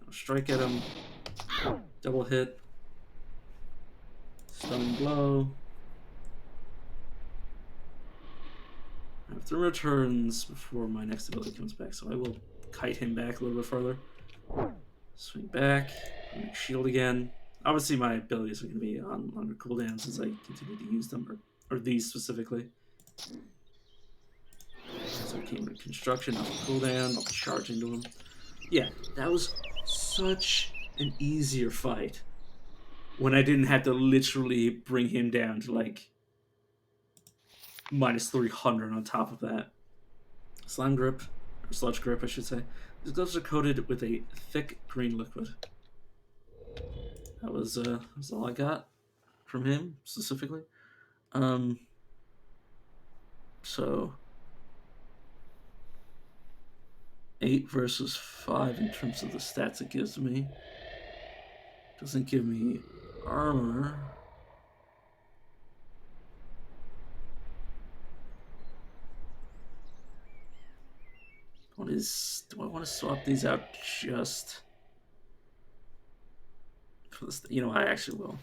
I'll strike at him. Double hit. Stunning blow. I have 3 returns before my next ability comes back, so I will kite him back a little bit further. Swing back. Shield again. Obviously, my abilities are going to be on longer cooldowns as I continue to use them, or these specifically. So I came with construction off the cooldown. I'll charge into him. Yeah, that was such an easier fight when I didn't have to literally bring him down to like minus 300 on top of that. Slime grip, or sludge grip, I should say. These gloves are coated with a thick green liquid. That was all I got from him specifically. So 8 versus 5 in terms of the stats it gives me. Doesn't give me armor. Do I want to swap these out just for this? You know, I actually will.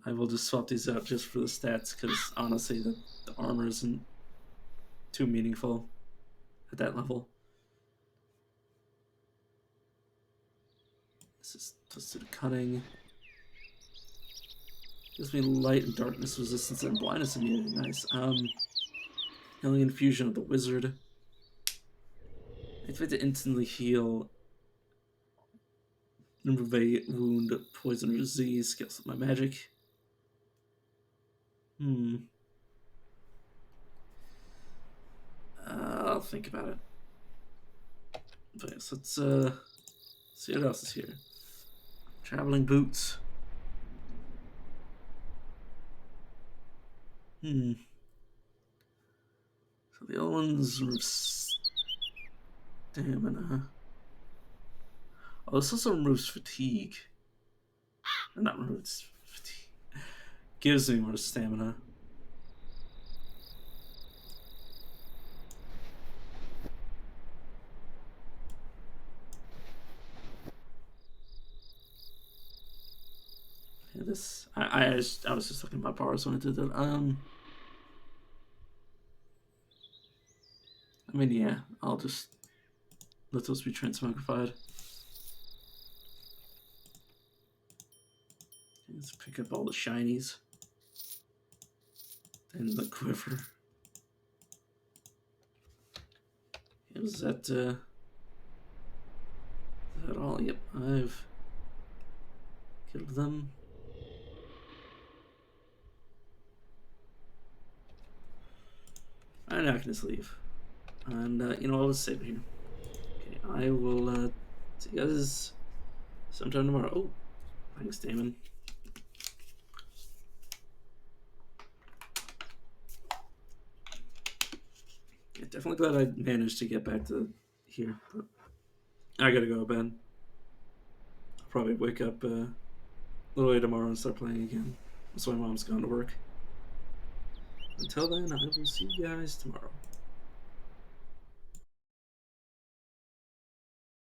I will just swap these out just for the stats, because honestly, the armor isn't too meaningful at that level. This is twisted cutting. Gives me light and darkness resistance and blindness immunity. Nice. Healing infusion of the wizard. I expect to instantly heal. Remove a wound, poison, or disease. Scales my magic. Hmm. I'll think about it. But yes, let's see what else is here. Traveling boots. Hmm. So the other ones remove stamina. Oh, this also removes fatigue. Not removes fatigue. Gives me more stamina. Yeah, this I was just looking at my powers when I did that. I mean, yeah, I'll just let those be transmogrified. Let's pick up all the shinies and the quiver. Is that all? Yep, I've killed them. I'm not gonna leave. And you know, I'll just save it here. Okay, I will see you guys sometime tomorrow. Oh, thanks, Damon. Yeah, definitely glad I managed to get back to here. But I gotta go, Ben. I'll probably wake up a little later tomorrow and start playing again. That's why Mom's gone to work. Until then, I will see you guys tomorrow.